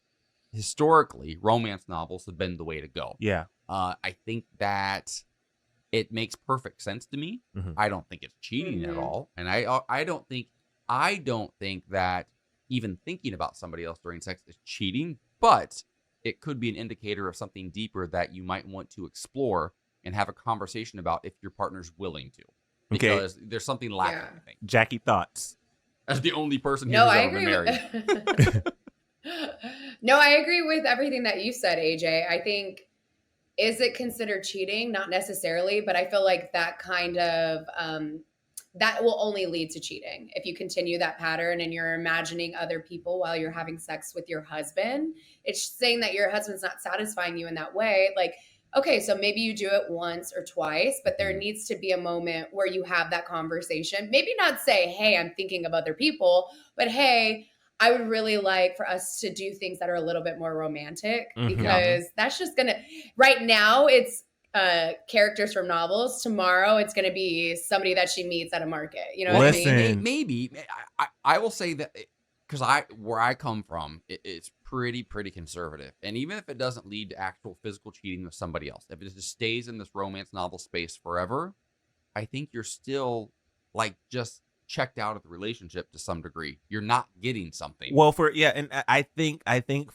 Speaker 3: historically romance novels have been the way to go.
Speaker 2: Yeah.
Speaker 3: I think that it makes perfect sense to me.
Speaker 2: Mhm.
Speaker 3: I don't think it's cheating at all, and I don't think that even thinking about somebody else during sex is cheating, but it could be an indicator of something deeper that you might want to explore and have a conversation about if your partner's willing to. Because there's something lacking, I think.
Speaker 2: Jackie, thoughts?
Speaker 3: As the only person who's
Speaker 4: I
Speaker 3: ever been
Speaker 4: agree
Speaker 3: married.
Speaker 4: No, I agree with everything that you said, AJ. I think, is it considered cheating? Not necessarily, but I feel like that kind of, that will only lead to cheating. If you continue that pattern and you're imagining other people while you're having sex with your husband, it's saying that your husband's not satisfying you in that way. Like, okay, so maybe you do it once or twice, but there needs to be a moment where you have that conversation. Maybe not say, hey, I'm thinking of other people, but hey, I would really like for us to do things that are a little bit more romantic, because that's just going to, right now it's characters from novels. Tomorrow it's going to be somebody that she meets at a market. You know what I mean?
Speaker 3: Maybe. I will say that, because where I come from, it's pretty conservative. And even if it doesn't lead to actual physical cheating with somebody else, if it just stays in this romance novel space forever, I think you're still like just checked out of the relationship to some degree. You're not getting something.
Speaker 2: Well, and I think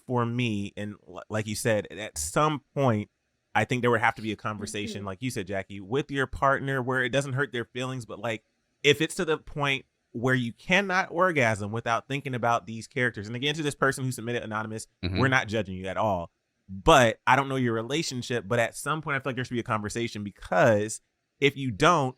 Speaker 2: for me, and like you said, at some point, I think there would have to be a conversation, like you said, Jackie, with your partner where it doesn't hurt their feelings, but like if it's to the point where you cannot orgasm without thinking about these characters. And again, to this person who submitted anonymous, we're not judging you at all. But I don't know your relationship, but at some point I feel like there should be a conversation, because if you don't,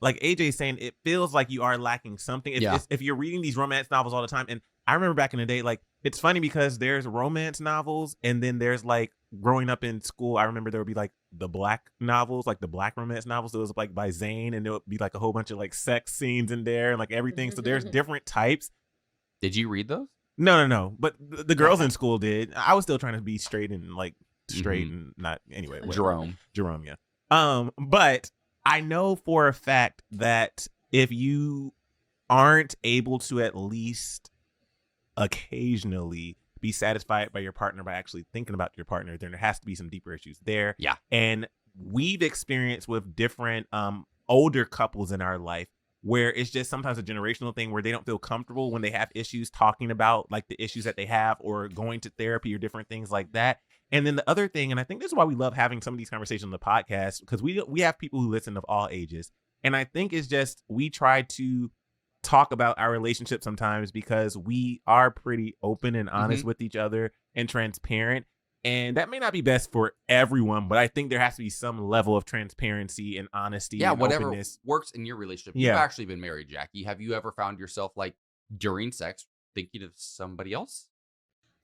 Speaker 2: like AJ is saying, it feels like you are lacking something. If you're reading these romance novels all the time, and I remember back in the day, like, it's funny because there's romance novels, and then there's like, growing up in school, I remember there would be like the black novels, like the black romance novels. It was like by Zane, and there would be like a whole bunch of like sex scenes in there and like everything. So there's different types.
Speaker 3: Did you read those?
Speaker 2: No. But the girls in school did. I was still trying to be straight and not anyway. Whatever. Jerome, yeah. But I know for a fact that if you aren't able to at least occasionally be satisfied by your partner by actually thinking about your partner, then there has to be some deeper issues there.
Speaker 3: Yeah.
Speaker 2: And we've experienced with different older couples in our life where it's just sometimes a generational thing where they don't feel comfortable when they have issues talking about like the issues that they have or going to therapy or different things like that. And then the other thing, and I think this is why we love having some of these conversations on the podcast, because we have people who listen of all ages. And I think it's just we try to talk about our relationship sometimes because we are pretty open and honest with each other and transparent. And that may not be best for everyone, but I think there has to be some level of transparency and honesty.
Speaker 3: Yeah,
Speaker 2: and
Speaker 3: whatever
Speaker 2: openness.
Speaker 3: Works in your relationship.
Speaker 2: Yeah.
Speaker 3: You've actually been married, Jackie. Have you ever found yourself like during sex thinking of somebody else?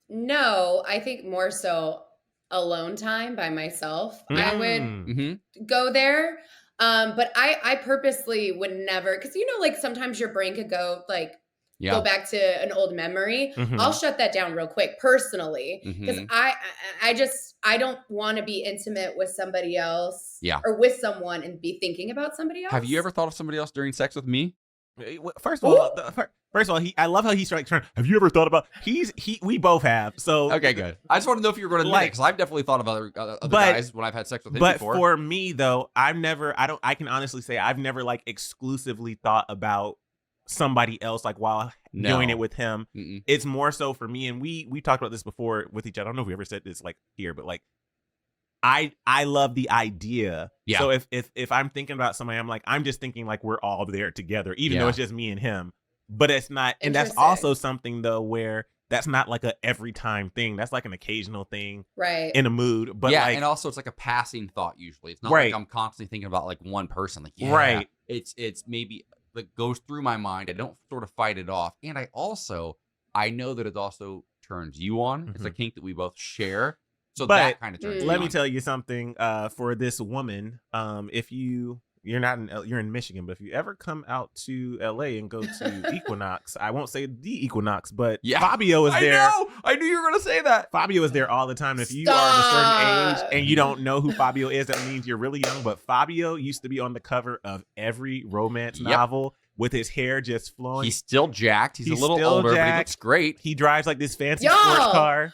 Speaker 4: No, I think more so alone time by myself. I would go there. But I purposely would never, because like sometimes your brain could go like go back to an old memory. I'll shut that down real quick personally, because I don't want to be intimate with somebody else or with someone and be thinking about somebody else.
Speaker 3: Have you ever thought of somebody else during sex with me?
Speaker 2: First of all, I love how he's like, have you ever thought about, we both have. So
Speaker 3: okay, good. I just want to know if you were going to admit it, because I've definitely thought of other guys when I've had sex with him before.
Speaker 2: But for me though, I can honestly say I've never like exclusively thought about somebody else like while doing it with him. It's more so for me, and we talked about this before with each other. I don't know if we ever said this like here, but like I love the idea. Yeah. So if I'm thinking about somebody, I'm just thinking like we're all there together, even though it's just me and him. But it's not, and that's also something though where that's not like a every time thing. That's like an occasional thing, right? In a mood, but
Speaker 3: and also it's like a passing thought. Usually, it's not like I'm constantly thinking about like one person. Like right, it's maybe like goes through my mind. I don't sort of fight it off, and I know that it also turns you on. It's a kink that we both share. So that kind of turns.
Speaker 2: Let me tell you something. For this woman, if you're in Michigan, but if you ever come out to LA and go to Equinox, I won't say the Equinox, but Fabio is there.
Speaker 3: I knew you were going to say that.
Speaker 2: Fabio is there all the time. If you are of a certain age and you don't know who Fabio is, that means you're really young. But Fabio used to be on the cover of every romance novel with his hair just flowing.
Speaker 3: He's still jacked. He's a little older, but he looks great.
Speaker 2: He drives like this fancy sports car.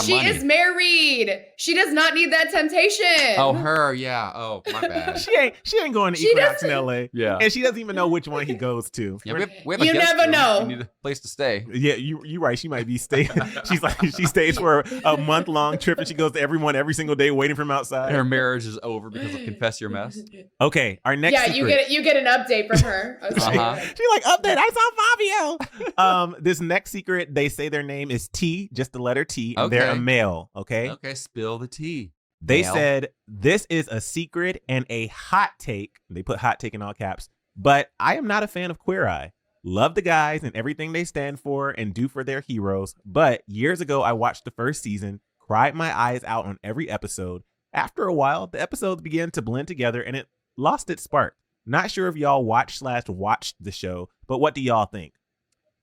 Speaker 4: She is married. She does not need that temptation.
Speaker 3: Oh, her, yeah. Oh, my bad.
Speaker 2: She ain't going to Equinox in LA.
Speaker 3: Yeah.
Speaker 2: And she doesn't even know which one he goes to.
Speaker 3: Yeah, we have a
Speaker 4: You
Speaker 3: guest
Speaker 4: never
Speaker 3: room.
Speaker 4: know.
Speaker 3: You need a place to stay.
Speaker 2: Yeah, you right. She might be staying. She stays for a month-long trip and she goes to everyone every single day waiting for him outside.
Speaker 3: Her marriage is over because of Confess Your Mess.
Speaker 2: Okay, our next secret.
Speaker 4: you get an update from her. Okay.
Speaker 2: She's like, update, I saw Fabio. This next secret, they say their name is T, just the letter T, and they're a male, okay?
Speaker 3: Okay, spill the tea.
Speaker 2: They said, this is a secret and a hot take. They put hot take in all caps. But I am not a fan of Queer Eye. Love the guys and everything they stand for and do for their heroes. But years ago, I watched the first season, cried my eyes out on every episode. After a while, the episodes began to blend together and it lost its spark. Not sure if y'all watched the show, but what do y'all think?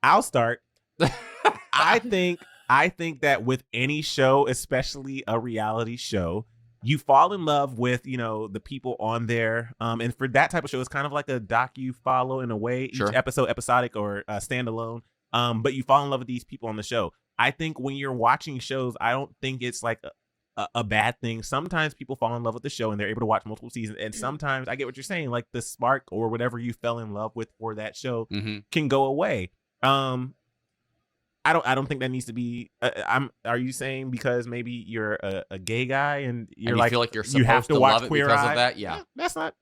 Speaker 2: I'll start. I think that with any show, especially a reality show, you fall in love with, the people on there. And for that type of show, it's kind of like a docu-follow in a way, each episode episodic or standalone. But you fall in love with these people on the show. I think when you're watching shows, I don't think it's like a bad thing. Sometimes people fall in love with the show and they're able to watch multiple seasons. And sometimes I get what you're saying, like the spark or whatever you fell in love with for that show can go away. I don't think that needs to be. Are you saying because maybe you're a gay guy and you're
Speaker 3: and you
Speaker 2: like
Speaker 3: feel like you're supposed
Speaker 2: you have to watch
Speaker 3: love
Speaker 2: Queer
Speaker 3: it because
Speaker 2: Eye?
Speaker 3: of that? Yeah,
Speaker 2: that's not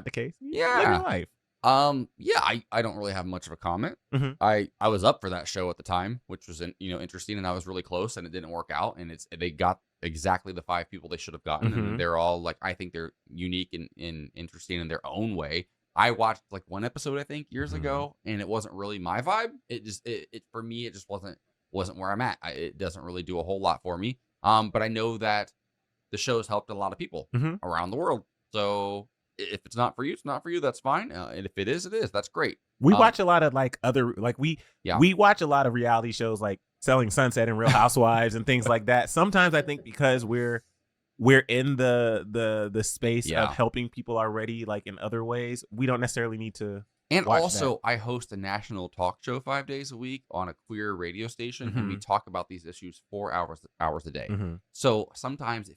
Speaker 2: the case.
Speaker 3: Yeah,
Speaker 2: live your life.
Speaker 3: I don't really have much of a comment.
Speaker 2: Mm-hmm.
Speaker 3: I was up for that show at the time, which was interesting, and I was really close, and it didn't work out, and they got exactly the 5 people they should have gotten, and they're all like, I think they're unique and interesting in their own way. I watched like one episode, I think, years ago, and it wasn't really my vibe. It just for me, it just wasn't where I'm at. It doesn't really do a whole lot for me. But I know that the show's helped a lot of people around the world. So if it's not for you, it's not for you. That's fine. And if it is, it is. That's great.
Speaker 2: We watch a lot of we watch a lot of reality shows like Selling Sunset and Real Housewives and things like that. Sometimes I think because we're in the space of helping people already, like in other ways, we don't necessarily need to. And also,
Speaker 3: I host a national talk show 5 days a week on a queer radio station, and we talk about these issues 4 hours a day. So sometimes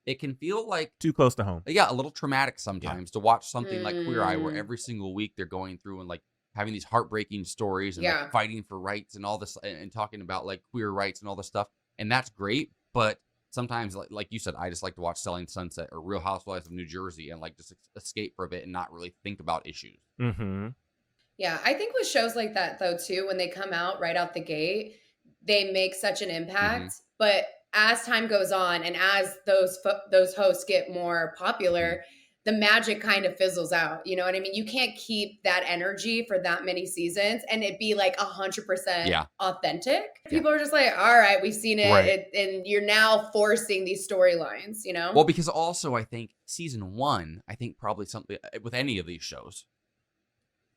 Speaker 3: it can feel like
Speaker 2: too close to home.
Speaker 3: Yeah, a little traumatic sometimes to watch something like Queer Eye, where every single week they're going through and like having these heartbreaking stories and like fighting for rights and all this and talking about like queer rights and all this stuff. And that's great, but sometimes, like you said, I just like to watch Selling Sunset or Real Housewives of New Jersey and like just escape for a bit and not really think about issues.
Speaker 4: Yeah, I think with shows like that, though, too, when they come out right out the gate, they make such an impact. But as time goes on and as those hosts get more popular, the magic kind of fizzles out. You know what I mean? You can't keep that energy for that many seasons and it be like 100% authentic. People are just like, all right, we've seen it. And you're now forcing these storylines,
Speaker 3: Well, because also I think season 1, I think probably something with any of these shows,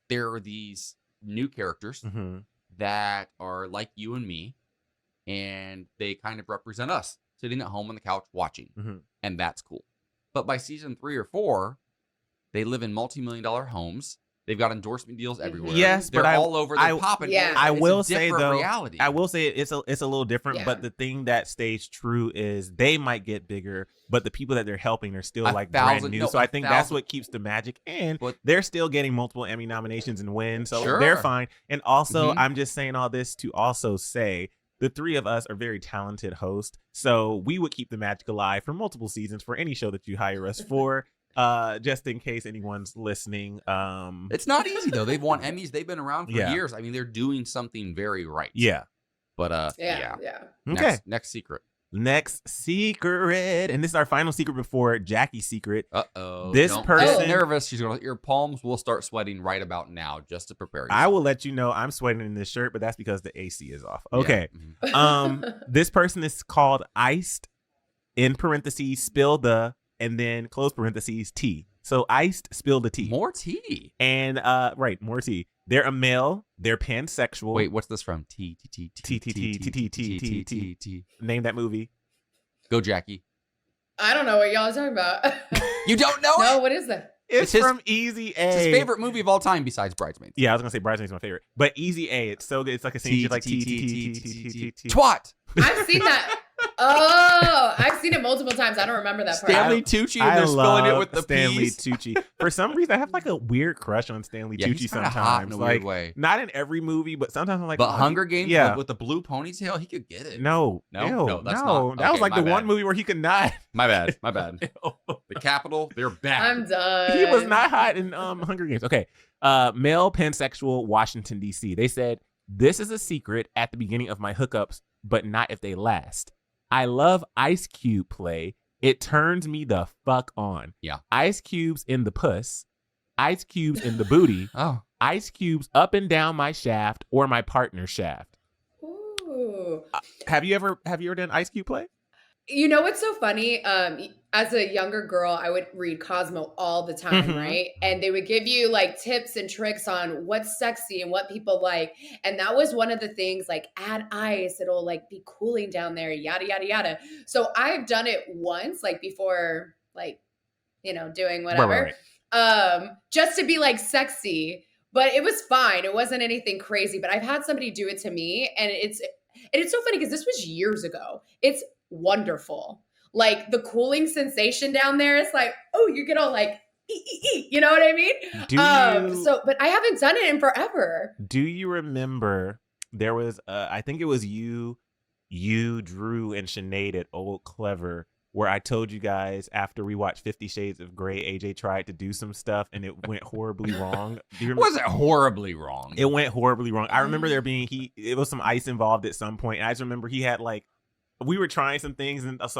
Speaker 3: there are these new characters that are like you and me, and they kind of represent us sitting at home on the couch watching, and that's cool. But by season 3 or 4, they live in multi-million-dollar homes. They've got endorsement deals everywhere.
Speaker 2: Yes,
Speaker 3: they're all over. They're popping.
Speaker 4: Yeah.
Speaker 2: I will say though,
Speaker 3: reality.
Speaker 2: I will say it's a little different. Yeah. But the thing that stays true is they might get bigger, but the people that they're helping are still brand new. So I think that's what keeps the magic. And they're still getting multiple Emmy nominations and wins, so they're fine. And also, I'm just saying all this to also say, the 3 of us are very talented hosts, so we would keep the magic alive for multiple seasons for any show that you hire us for. Just in case anyone's listening.
Speaker 3: It's not easy though. They've won Emmys. They've been around for years. I mean, they're doing something very right.
Speaker 2: Yeah.
Speaker 3: But
Speaker 4: yeah.
Speaker 2: Okay.
Speaker 3: Next secret.
Speaker 2: Next secret, and this is our final secret before Jackie's secret.
Speaker 3: This person get nervous. Your palms will start sweating right about now, just to prepare you.
Speaker 2: I will let you know I'm sweating in this shirt, but that's because the AC is off. Okay. Yeah. This person is called Iced, in parentheses, spill the, and then close parentheses, tea. So Iced, spill the tea.
Speaker 3: More tea.
Speaker 2: And more tea. They're a male. They're pansexual.
Speaker 3: Wait, what's this from? T.
Speaker 2: Name that movie.
Speaker 3: Go, Jackie.
Speaker 4: I don't know what y'all are talking about.
Speaker 3: You don't know it?
Speaker 4: No, what is that?
Speaker 2: It's from Easy A.
Speaker 3: It's his favorite movie of all time besides Bridesmaids.
Speaker 2: Yeah, I was gonna say Bridesmaids is my favorite, but Easy A. It's so good. It's like a scene like
Speaker 3: Twat.
Speaker 4: I've seen that. Oh, I've seen it multiple times. I don't remember that part.
Speaker 3: Stanley Tucci, and they're spilling it with the
Speaker 2: Stanley
Speaker 3: peas.
Speaker 2: Tucci. For some reason, I have like a weird crush on Stanley Tucci
Speaker 3: he's
Speaker 2: sometimes.
Speaker 3: hot in a
Speaker 2: like,
Speaker 3: weird way.
Speaker 2: not in every movie, but sometimes I'm like,
Speaker 3: But Hunger Games,
Speaker 2: yeah,
Speaker 3: with the blue ponytail, he could get it.
Speaker 2: No,
Speaker 3: No?
Speaker 2: ew,
Speaker 3: No, that's
Speaker 2: no.
Speaker 3: not.
Speaker 2: That was
Speaker 3: Okay,
Speaker 2: like
Speaker 3: my
Speaker 2: the one
Speaker 3: bad.
Speaker 2: movie where he could not.
Speaker 3: My bad. The Capitol, they're back.
Speaker 4: I'm done.
Speaker 2: He was not hot in Hunger Games. Okay. Male pansexual, Washington, D.C. They said, this is a secret at the beginning of my hookups, but not if they last. I love Ice Cube play. It turns me the fuck on.
Speaker 3: Yeah.
Speaker 2: Ice cubes in the puss. Ice cubes in the booty.
Speaker 3: Oh.
Speaker 2: Ice cubes up and down my shaft or my partner's shaft.
Speaker 4: Ooh.
Speaker 2: Have you ever done Ice Cube play?
Speaker 4: You know what's so funny? As a younger girl, I would read Cosmo all the time,
Speaker 2: Mhm.
Speaker 4: right? And they would give you like tips and tricks on what's sexy and what people like. And that was one of the things, like add ice, it'll like be cooling down there, yada, yada, yada. So I've done it once, like before, like, doing whatever.
Speaker 2: Right.
Speaker 4: Just to be like sexy. But it was fine. It wasn't anything crazy. But I've had somebody do it to me, and it's so funny because this was years ago. It's wonderful. Like the cooling sensation down there, it's like, oh, you get all like, you know what I mean? But I haven't done it in forever.
Speaker 2: Do you remember there was, I think it was you, Drew, and Sinead at Old Clever, where I told you guys after we watched 50 Shades of Grey, AJ tried to do some stuff and it went horribly wrong. Do you remember?
Speaker 3: Was it horribly wrong?
Speaker 2: It went horribly wrong. I remember there being, it was some ice involved at some point. And I just remember he had like, we were trying some things, and so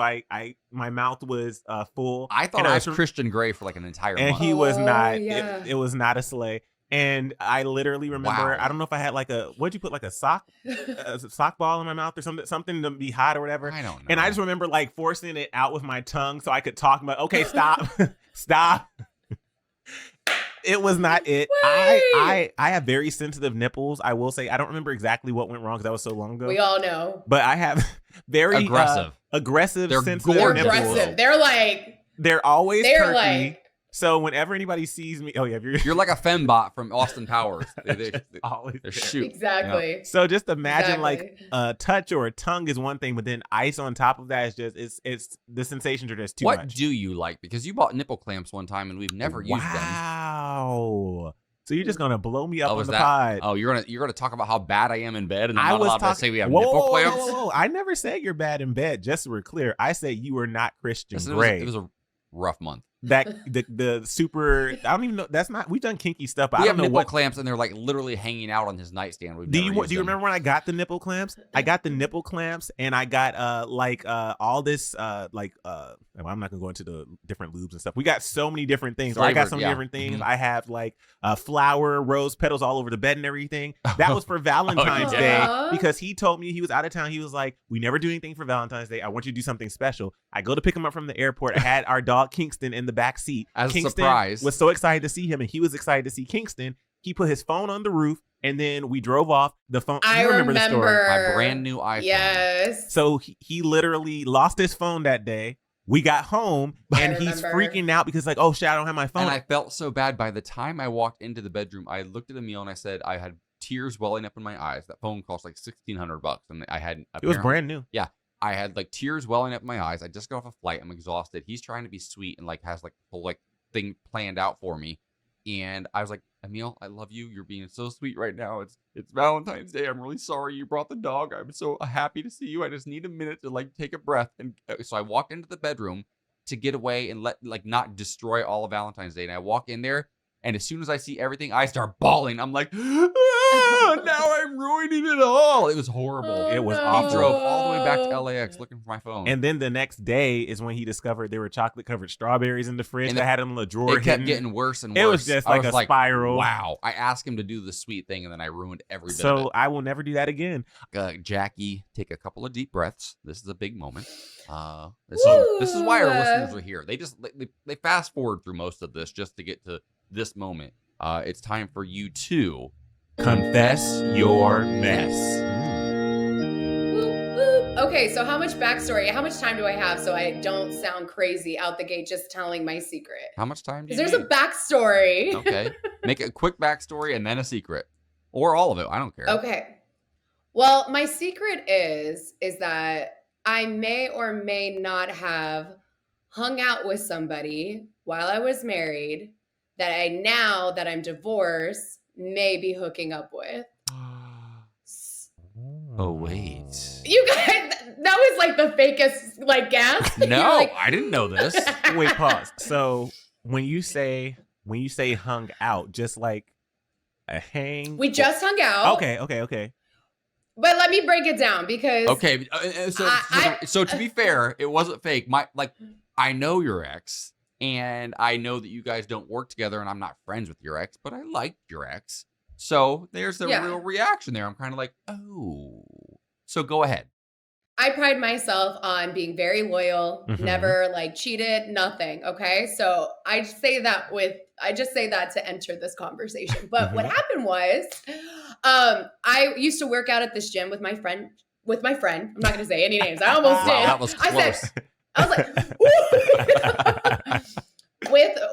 Speaker 2: my mouth was full.
Speaker 3: I thought it was Christian Grey for like an entire month.
Speaker 2: And he was not.
Speaker 4: Yeah.
Speaker 2: It was not a sleigh. And I literally remember.
Speaker 3: Wow.
Speaker 2: I don't know if I had like what'd you put, like a sock ball in my mouth or something to be hot or whatever.
Speaker 3: I don't know.
Speaker 2: And I just remember like forcing it out with my tongue so I could talk about. Okay, stop, stop. It was not it. I have very sensitive nipples. I will say I don't remember exactly what went wrong because that was so long ago.
Speaker 4: We all know.
Speaker 2: But I have very aggressive,
Speaker 3: They're
Speaker 2: sensitive
Speaker 3: gorgeous.
Speaker 2: nipples.
Speaker 4: Aggressive. They're
Speaker 2: always
Speaker 4: they're
Speaker 2: perky.
Speaker 4: like.
Speaker 2: So whenever anybody sees me, oh yeah,
Speaker 3: You're like a fembot from Austin Powers. They're
Speaker 2: always
Speaker 3: shoot.
Speaker 4: Exactly.
Speaker 2: Yeah. So just imagine
Speaker 4: Exactly.
Speaker 2: like a touch or a tongue is one thing, but then ice on top of that is just it's the sensations are just too much.
Speaker 3: What do you like? Because you bought nipple clamps one time and we've never used them.
Speaker 2: Wow. So you're just gonna blow me up on the pod?
Speaker 3: Oh, you're gonna talk about how bad I am in bed, and I'm
Speaker 2: I
Speaker 3: not
Speaker 2: was
Speaker 3: allowed to say we have nipple clamps.
Speaker 2: Whoa. I never said you're bad in bed. Just so we're clear, I said you were not Christian
Speaker 3: Listen,
Speaker 2: Grey.
Speaker 3: it was a rough month.
Speaker 2: That the super. I don't even know. That's not. We've done kinky stuff, but
Speaker 3: We
Speaker 2: I
Speaker 3: have
Speaker 2: don't know
Speaker 3: nipple
Speaker 2: what
Speaker 3: clamps, and they're like literally hanging out on his nightstand.
Speaker 2: Do you remember when I got the nipple clamps? I got the nipple clamps, and I got all this well, I'm not gonna go into the different lubes and stuff. We got so many different things. I got so many different things.
Speaker 3: Mm-hmm.
Speaker 2: I have like flower, rose petals all over the bed and everything. That was for Valentine's Day because he told me he was out of town. He was like, "We never do anything for Valentine's Day. I want you to do something special." I go to pick him up from the airport. I had our dog Kingston in the back seat.
Speaker 3: As
Speaker 2: Kingston
Speaker 3: a surprise.
Speaker 2: was so excited to see him, and he was excited to see Kingston. He put his phone on the roof, and then we drove off. The phone. You remember the story?
Speaker 3: My brand new iPhone.
Speaker 4: Yes.
Speaker 2: So he literally lost his phone that day. We got home, and he's freaking out because like, oh shit, I don't have my phone.
Speaker 3: And I felt so bad. By the time I walked into the bedroom, I looked at Emile and I said I had tears welling up in my eyes. That phone cost like $1,600, and I had.
Speaker 2: It was brand new.
Speaker 3: Yeah. I had like tears welling up in my eyes. I just got off a flight. I'm exhausted. He's trying to be sweet and like has like the whole like thing planned out for me. And I was like, Emile, I love you. You're being so sweet right now. It's Valentine's Day. I'm really sorry you brought the dog. I'm so happy to see you. I just need a minute to like take a breath. And so I walked into the bedroom to get away and not destroy all of Valentine's Day. And I walk in there, and as soon as I see everything, I start bawling. I'm like, now I'm ruining it all. It was horrible.
Speaker 2: It was
Speaker 3: He
Speaker 2: awful.
Speaker 3: drove all the way back to LAX looking for my phone.
Speaker 2: And then the next day is when he discovered there were chocolate covered strawberries in the fridge. And that had him in the drawer.
Speaker 3: It kept getting worse and worse.
Speaker 2: It was just like a spiral.
Speaker 3: Wow. I asked him to do the sweet thing, and then I ruined every bit of
Speaker 2: So
Speaker 3: it.
Speaker 2: I will never do that again.
Speaker 3: Jackie, take a couple of deep breaths. This is a big moment. This is why our listeners are here. They fast forward through most of this just to get to this moment. It's time for you to confess your mess.
Speaker 4: Okay, so how much backstory? How much time do I have so I don't sound crazy out the gate just telling my secret?
Speaker 3: How much time do you
Speaker 4: There's
Speaker 3: need?
Speaker 4: a backstory.
Speaker 3: Okay. Make a quick backstory and then a secret. Or all of it. I don't care.
Speaker 4: Okay. Well, my secret is that I may or may not have hung out with somebody while I was married that I, now that I'm divorced, may be hooking up with.
Speaker 3: Oh, wait.
Speaker 4: You guys, that was like the fakest like gasp.
Speaker 3: No,
Speaker 4: like,
Speaker 3: I didn't know this.
Speaker 2: Wait, pause. So when you say hung out, just like a hang,
Speaker 4: we just hung out.
Speaker 2: Okay.
Speaker 4: But let me break it down because
Speaker 3: Okay, so to be fair, it wasn't fake. I know your ex, and I know that you guys don't work together, and I'm not friends with your ex, but I liked your ex. So there's the real reaction there. I'm kind of like, oh. So go ahead.
Speaker 4: I pride myself on being very loyal, never like cheated, nothing. Okay. So I just say that to enter this conversation. But what happened was, I used to work out at this gym with my friend. I'm not going to say any names. I almost did.
Speaker 3: That was close.
Speaker 4: I was like,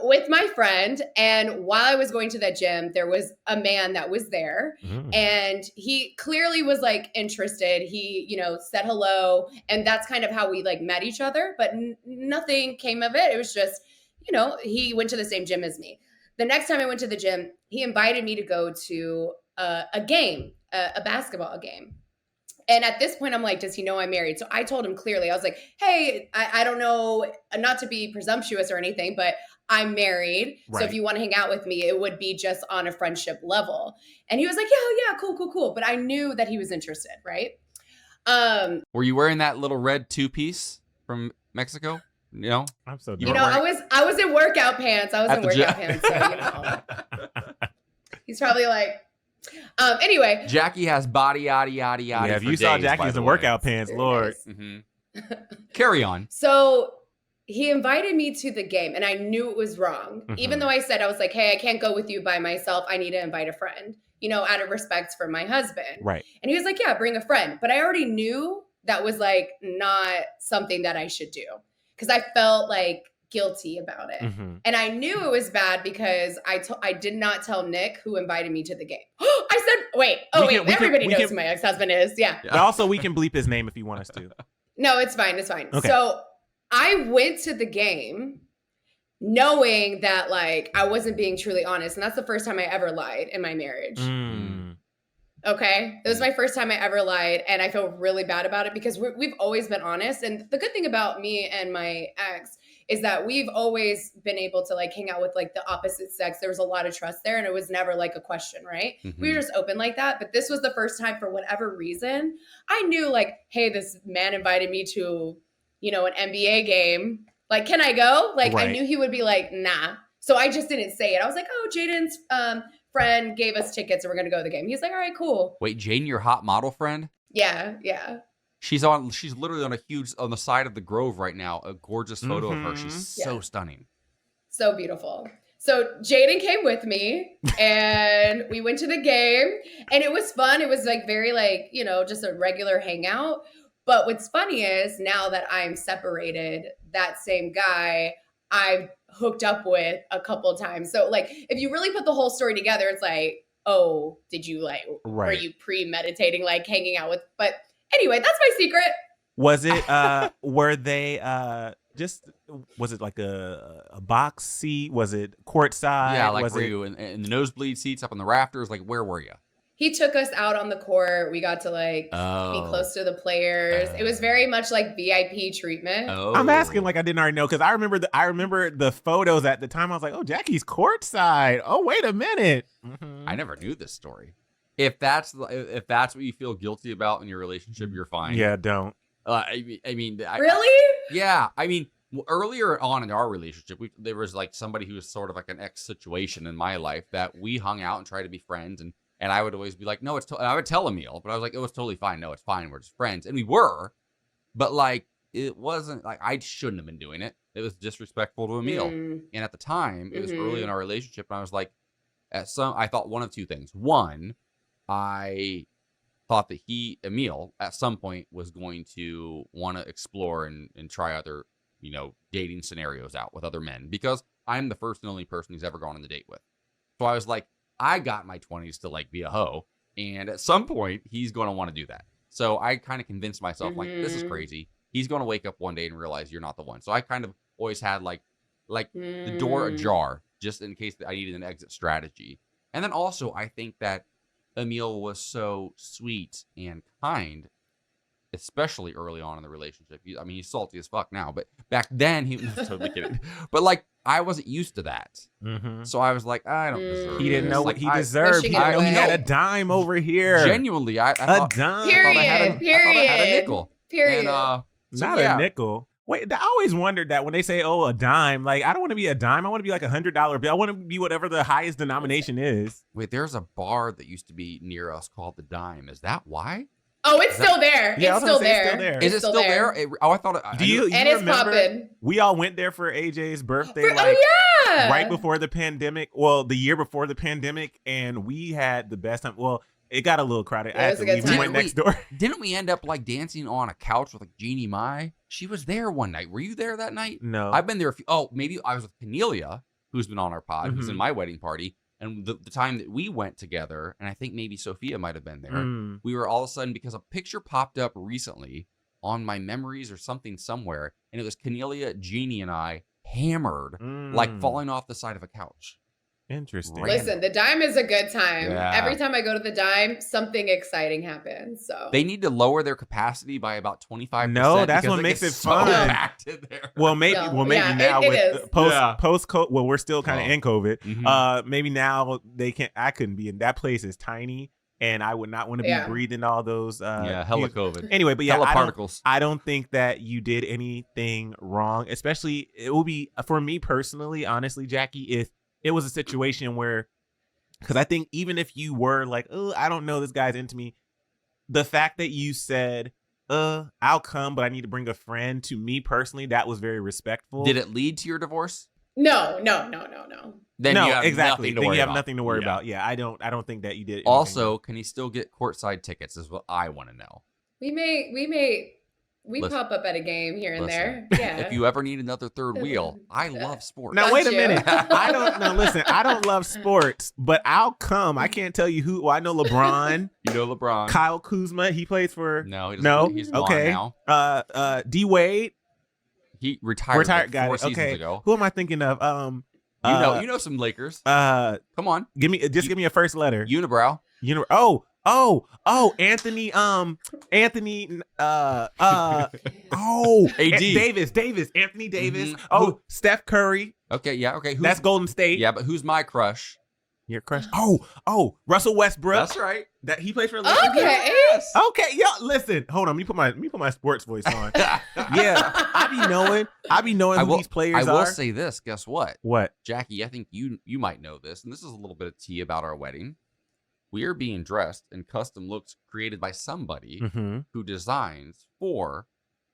Speaker 4: with my friend. And while I was going to that gym, there was a man that was there and he clearly was like interested. He, said hello. And that's kind of how we like met each other, but nothing came of it. It was just, he went to the same gym as me. The next time I went to the gym, he invited me to go to a game, a basketball game. And at this point, I'm like, does he know I'm married? So I told him clearly, I was like, hey, I don't know, not to be presumptuous or anything, but I'm married. Right. So if you want to hang out with me, it would be just on a friendship level. And he was like, yeah, cool. But I knew that he was interested, right?
Speaker 3: Were you wearing that little red 2-piece from Mexico? No?
Speaker 2: I'm so
Speaker 4: dumb. I was in workout pants. So he's probably like, anyway,
Speaker 3: Jackie has body yada.
Speaker 2: Yeah, if you saw Jackie's in workout pants, Lord.
Speaker 3: Carry on.
Speaker 4: So he invited me to the game, and I knew it was wrong. Even though I said, I was like, hey, I can't go with you by myself. I need to invite a friend, out of respect for my husband.
Speaker 2: Right.
Speaker 4: And he was like, yeah, bring a friend. But I already knew that was like not something that I should do because I felt like guilty about it. And I knew it was bad because I did not tell Nick who invited me to the game. I said, everybody knows who my ex-husband is. Yeah.
Speaker 2: But also we can bleep his name if you want us to.
Speaker 4: No, it's fine.
Speaker 2: Okay.
Speaker 4: So I went to the game knowing that like I wasn't being truly honest. And that's the first time I ever lied in my marriage. Okay. It was my first time I ever lied. And I feel really bad about it because we've always been honest. And the good thing about me and my ex is that we've always been able to like hang out with like the opposite sex. There was a lot of trust there and it was never like a question, right? We were just open like that. But this was the first time for whatever reason, I knew like, hey, this man invited me to, an NBA game. Like, can I go? Like, right. I knew he would be like, nah. So I just didn't say it. I was like, oh, Jaden's friend gave us tickets and we're going to go to the game. He's like, all right, cool.
Speaker 3: Wait, Jaden, your hot model friend?
Speaker 4: Yeah.
Speaker 3: She's literally on the side of the Grove right now. A gorgeous photo of her. She's so stunning.
Speaker 4: So beautiful. So Jaden came with me and we went to the game and it was fun. It was like very like, just a regular hangout. But what's funny is now that I'm separated, that same guy I've hooked up with a couple of times. So like, if you really put the whole story together, it's like, oh, did you like, were you premeditating, like hanging out with, but anyway, that's my secret.
Speaker 2: Was it, were they, was it like a box seat? Was it courtside?
Speaker 3: Yeah, like were you in the nosebleed seats up on the rafters? Like, where were you?
Speaker 4: He took us out on the court. We got to like be close to the players. It was very much like VIP treatment.
Speaker 2: I'm asking like I didn't already know because I remember the photos at the time. I was like, oh, Jackie's courtside. Oh, wait a minute.
Speaker 3: I never knew this story. If that's what you feel guilty about in your relationship, you're fine.
Speaker 2: Yeah, don't.
Speaker 4: Really?
Speaker 3: Yeah, I mean, earlier on in our relationship, there was like somebody who was sort of like an ex situation in my life that we hung out and tried to be friends, and I would always be like, no, I would tell Emile, but I was like, it was totally fine. No, it's fine. We're just friends, and we were, but like it wasn't like I shouldn't have been doing it. It was disrespectful to Emile, and at the time, it was early in our relationship, and I was like, I thought one of two things. One, I thought that Emile, at some point was going to want to explore and try other, dating scenarios out with other men because I'm the first and only person he's ever gone on a date with. So I was like, I got my 20s to like be a hoe. And at some point he's going to want to do that. So I kind of convinced myself like, this is crazy. he's going to wake up one day and realize you're not the one. So I kind of always had like the door ajar just in case that I needed an exit strategy. And then also I think that Emile was so sweet and kind, especially early on in the relationship. I mean, he's salty as fuck now, but back then he was totally kidding. But like, I wasn't used to that. So I was like, I don't deserve
Speaker 2: He didn't
Speaker 3: this.
Speaker 2: know
Speaker 3: like,
Speaker 2: what he deserved. He didn't know he had a dime over here.
Speaker 3: Genuinely, I thought,
Speaker 2: dime.
Speaker 4: Period.
Speaker 3: I thought I had a nickel.
Speaker 4: Period.
Speaker 3: And, so,
Speaker 2: Not a nickel. Wait, I always wondered that when they say, "Oh, a dime," like I don't want to be a dime. I want to be like $100 bill. I want to be whatever the highest denomination is.
Speaker 3: Wait, there's a bar that used to be near us called the Dime. Is that why?
Speaker 4: Oh, it's still there.
Speaker 2: Yeah,
Speaker 4: It's still there.
Speaker 2: It's still there.
Speaker 3: Is it still there? I thought it.
Speaker 2: Do you
Speaker 4: And it's
Speaker 2: remember?
Speaker 4: popping.
Speaker 2: We all went there for AJ's birthday,
Speaker 4: Yeah.
Speaker 2: right before the pandemic. Well, the year before the pandemic, and we had the best time. Well, it got a little crowded.
Speaker 4: Yeah, it was a good
Speaker 2: We
Speaker 4: time.
Speaker 2: went next door.
Speaker 3: Didn't we end up like dancing on a couch with like Jeannie Mai? She was there one night. Were you there that night?
Speaker 2: No,
Speaker 3: I've been there a few. Oh, maybe I was with Cornelia, who's been on our pod, who's in my wedding party. And the time that we went together, and I think maybe Sophia might have been there, we were all of a sudden, because a picture popped up recently on my memories or something somewhere, and it was Cornelia, Jeannie, and I hammered, like falling off the side of a couch.
Speaker 2: Interesting.
Speaker 4: Listen, the Dime is a good time.
Speaker 3: Yeah.
Speaker 4: Every time I go to the Dime, something exciting happens. So
Speaker 3: They need to lower their capacity by about 25%.
Speaker 2: No, that's
Speaker 3: because
Speaker 2: what
Speaker 3: it
Speaker 2: makes
Speaker 3: gets
Speaker 2: it
Speaker 3: so
Speaker 2: fun.
Speaker 3: packed in there.
Speaker 2: Well, maybe
Speaker 4: Yeah,
Speaker 2: now
Speaker 4: it
Speaker 2: with
Speaker 4: is.
Speaker 2: post COVID. Well, we're still kind of in COVID.
Speaker 3: Mhm.
Speaker 2: Maybe now they can't. I couldn't be in that place. Is tiny, and I would not want to be breathing all those.
Speaker 3: Hella
Speaker 2: huge-
Speaker 3: COVID.
Speaker 2: Anyway, but yeah,
Speaker 3: Hella
Speaker 2: I
Speaker 3: particles.
Speaker 2: I don't think that you did anything wrong. Especially, it will be for me personally, honestly, Jackie, if it was a situation where, because I think even if you were like, oh, I don't know, this guy's into me, the fact that you said, I'll come, but I need to bring a friend, to me personally, that was very respectful.
Speaker 3: Did it lead to your divorce?
Speaker 4: no.
Speaker 3: Then
Speaker 2: no,
Speaker 3: you have
Speaker 2: exactly.
Speaker 3: nothing to
Speaker 2: Then
Speaker 3: worry
Speaker 2: you have
Speaker 3: about.
Speaker 2: nothing to worry about. Yeah, I don't think that you did anything
Speaker 3: Also,
Speaker 2: wrong.
Speaker 3: can he still get courtside tickets? Is what I want to know.
Speaker 4: We
Speaker 3: Listen.
Speaker 4: pop up at a game here and
Speaker 3: Listen,
Speaker 4: there. Yeah.
Speaker 3: If you ever need another third wheel, I love sports.
Speaker 2: Now
Speaker 4: Got
Speaker 2: wait a
Speaker 4: you.
Speaker 2: minute. Listen, I don't love sports, but I'll come. I can't tell you who. Well, I know LeBron,
Speaker 3: You know LeBron.
Speaker 2: Kyle Kuzma. He plays for
Speaker 3: No, he doesn't.
Speaker 2: No?
Speaker 3: He's gone
Speaker 2: Okay.
Speaker 3: now.
Speaker 2: D Wade.
Speaker 3: He retired like
Speaker 2: Got
Speaker 3: 4
Speaker 2: it.
Speaker 3: seasons
Speaker 2: Okay.
Speaker 3: ago.
Speaker 2: Who am I thinking of?
Speaker 3: You know some Lakers.
Speaker 2: Give
Speaker 3: Come on.
Speaker 2: me a first letter.
Speaker 3: Unibrow.
Speaker 2: Anthony,
Speaker 3: AD.
Speaker 2: Davis, Anthony Davis.
Speaker 3: Mhm.
Speaker 2: Oh, Steph Curry.
Speaker 3: Okay, yeah, okay.
Speaker 2: That's Golden State.
Speaker 3: Yeah, but who's my crush?
Speaker 2: Your crush. Oh, Russell Westbrook.
Speaker 3: That's right.
Speaker 2: That he plays for. Lakers.
Speaker 4: Okay.
Speaker 2: Okay, yo, listen. Hold on. Let me put my sports voice on. Yeah, I be knowing who these players
Speaker 3: I will
Speaker 2: are.
Speaker 3: say this. Guess what?
Speaker 2: What?
Speaker 3: Jackie, I think you might know this, and this is a little bit of tea about our wedding. We are being dressed in custom looks created by somebody who designs for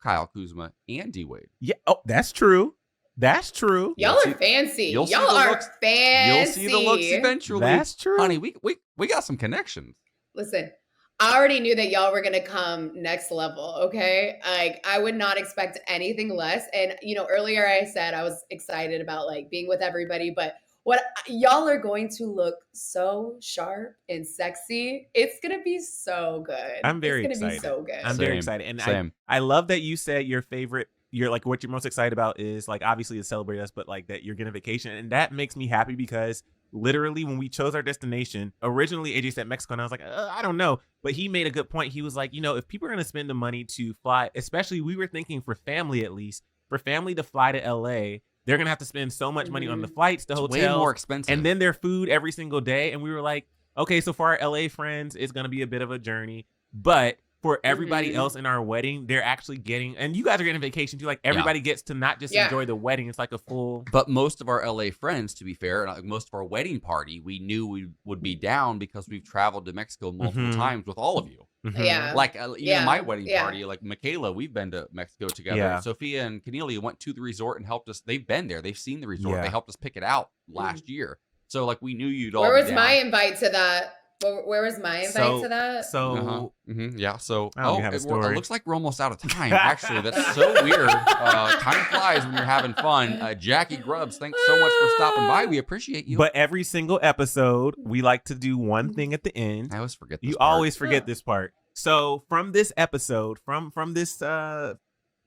Speaker 3: Kyle Kuzma and D Wade.
Speaker 2: Yeah. Oh, that's true. That's true.
Speaker 4: Y'all are fancy.
Speaker 3: you'll see
Speaker 4: Y'all
Speaker 3: the
Speaker 4: are
Speaker 3: looks-
Speaker 4: fancy.
Speaker 3: You'll see the looks eventually.
Speaker 2: That's true.
Speaker 3: Honey, we got some connections.
Speaker 4: Listen, I already knew that y'all were gonna come next level, okay? Like I would not expect anything less. And earlier I said I was excited about like being with everybody, but what y'all are going to look so sharp and sexy. It's gonna be so good.
Speaker 2: I'm very
Speaker 4: It's gonna
Speaker 2: excited.
Speaker 4: be so good.
Speaker 2: I'm very excited, and
Speaker 3: Same.
Speaker 2: I love that you said your favorite. You're like what you're most excited about is like obviously to celebrate us, but like that you're getting a vacation, and that makes me happy because literally when we chose our destination, originally AJ said Mexico, and I was like, I don't know, but he made a good point. He was like, if people are gonna spend the money to fly, especially we were thinking for family at least, for family to fly to LA, they're gonna have to spend so much money on the flights, the hotels,
Speaker 3: Way more expensive.
Speaker 2: and then their food every single day. And we were like, okay, so for our LA friends, it's gonna be a bit of a journey, but for everybody else in our wedding, they're actually getting, and you guys are getting vacation too. Like everybody gets to not just enjoy the wedding; it's like a full.
Speaker 3: But most of our LA friends, to be fair, and like most of our wedding party, we knew we would be down because we've traveled to Mexico multiple times with all of you.
Speaker 4: Yeah.
Speaker 3: Like my wedding party, like Michaela, we've been to Mexico together.
Speaker 2: Yeah.
Speaker 3: Sophia and Cornelia went to the resort and helped us. They've been there. They've seen the resort.
Speaker 2: Yeah.
Speaker 3: They helped us pick it out last year. So like we knew you'd all.
Speaker 4: Where
Speaker 3: be
Speaker 4: was
Speaker 3: down.
Speaker 4: my invite to that? Where was my invite to that?
Speaker 2: So
Speaker 3: Yeah. So
Speaker 2: I don't even have a story.
Speaker 3: it looks like we're almost out of time. Actually, that's so weird. Time flies when you're having fun. Jackie Grubs, thanks so much for stopping by. We appreciate you.
Speaker 2: But every single episode, we like to do one thing at the end.
Speaker 3: I always forget this
Speaker 2: You
Speaker 3: part.
Speaker 2: always forget this part. So from this episode, from this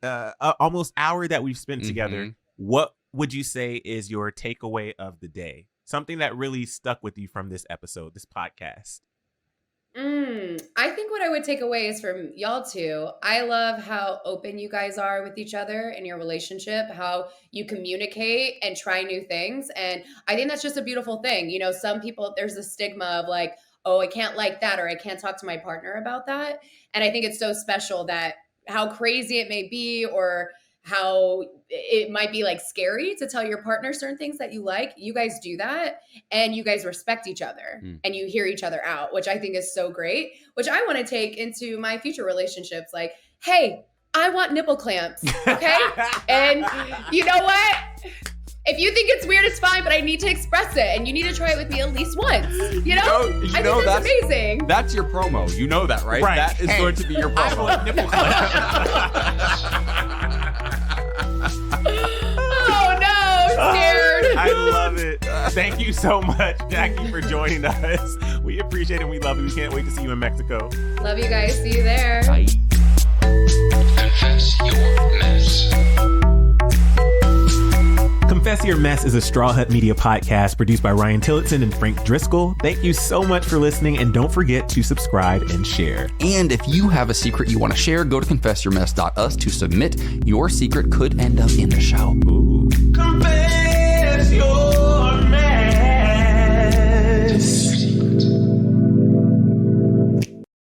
Speaker 2: almost hour that we've spent together, what would you say is your takeaway of the day? Something that really stuck with you from this episode, this podcast?
Speaker 4: I think what I would take away is from y'all two. I love how open you guys are with each other in your relationship, how you communicate and try new things. And I think that's just a beautiful thing. You know, some people, there's a stigma of like, oh, I can't like that, or I can't talk to my partner about that. And I think it's so special that how crazy it may be, or how it might be like scary to tell your partner certain things that you like, you guys do that, and you guys respect each other and you hear each other out, which I think is so great, which I want to take into my future relationships. Like, hey, I want nipple clamps. Okay. And you know what? If you think it's weird, it's fine, but I need to express it, and you need to try it with me at least once. You know I think that's amazing.
Speaker 3: That's your promo. You know that, right? That is going to be your promo.
Speaker 2: I want nipple clamps.
Speaker 4: Oh no, I'm scared.
Speaker 2: I love it. Thank you so much, Jackie, for joining us. We appreciate it. We love it. We can't wait to see you in Mexico.
Speaker 4: Love you guys. See you there.
Speaker 3: Bye.
Speaker 1: Confess your mess.
Speaker 2: Confess Your Mess is a Straw Hut Media podcast produced by Ryan Tillotson and Frank Driscoll. Thank you so much for listening, and don't forget to subscribe and share.
Speaker 3: And if you have a secret you want to share, go to confessyourmess.us to submit. Your secret could end up in the show.
Speaker 2: Ooh. Confess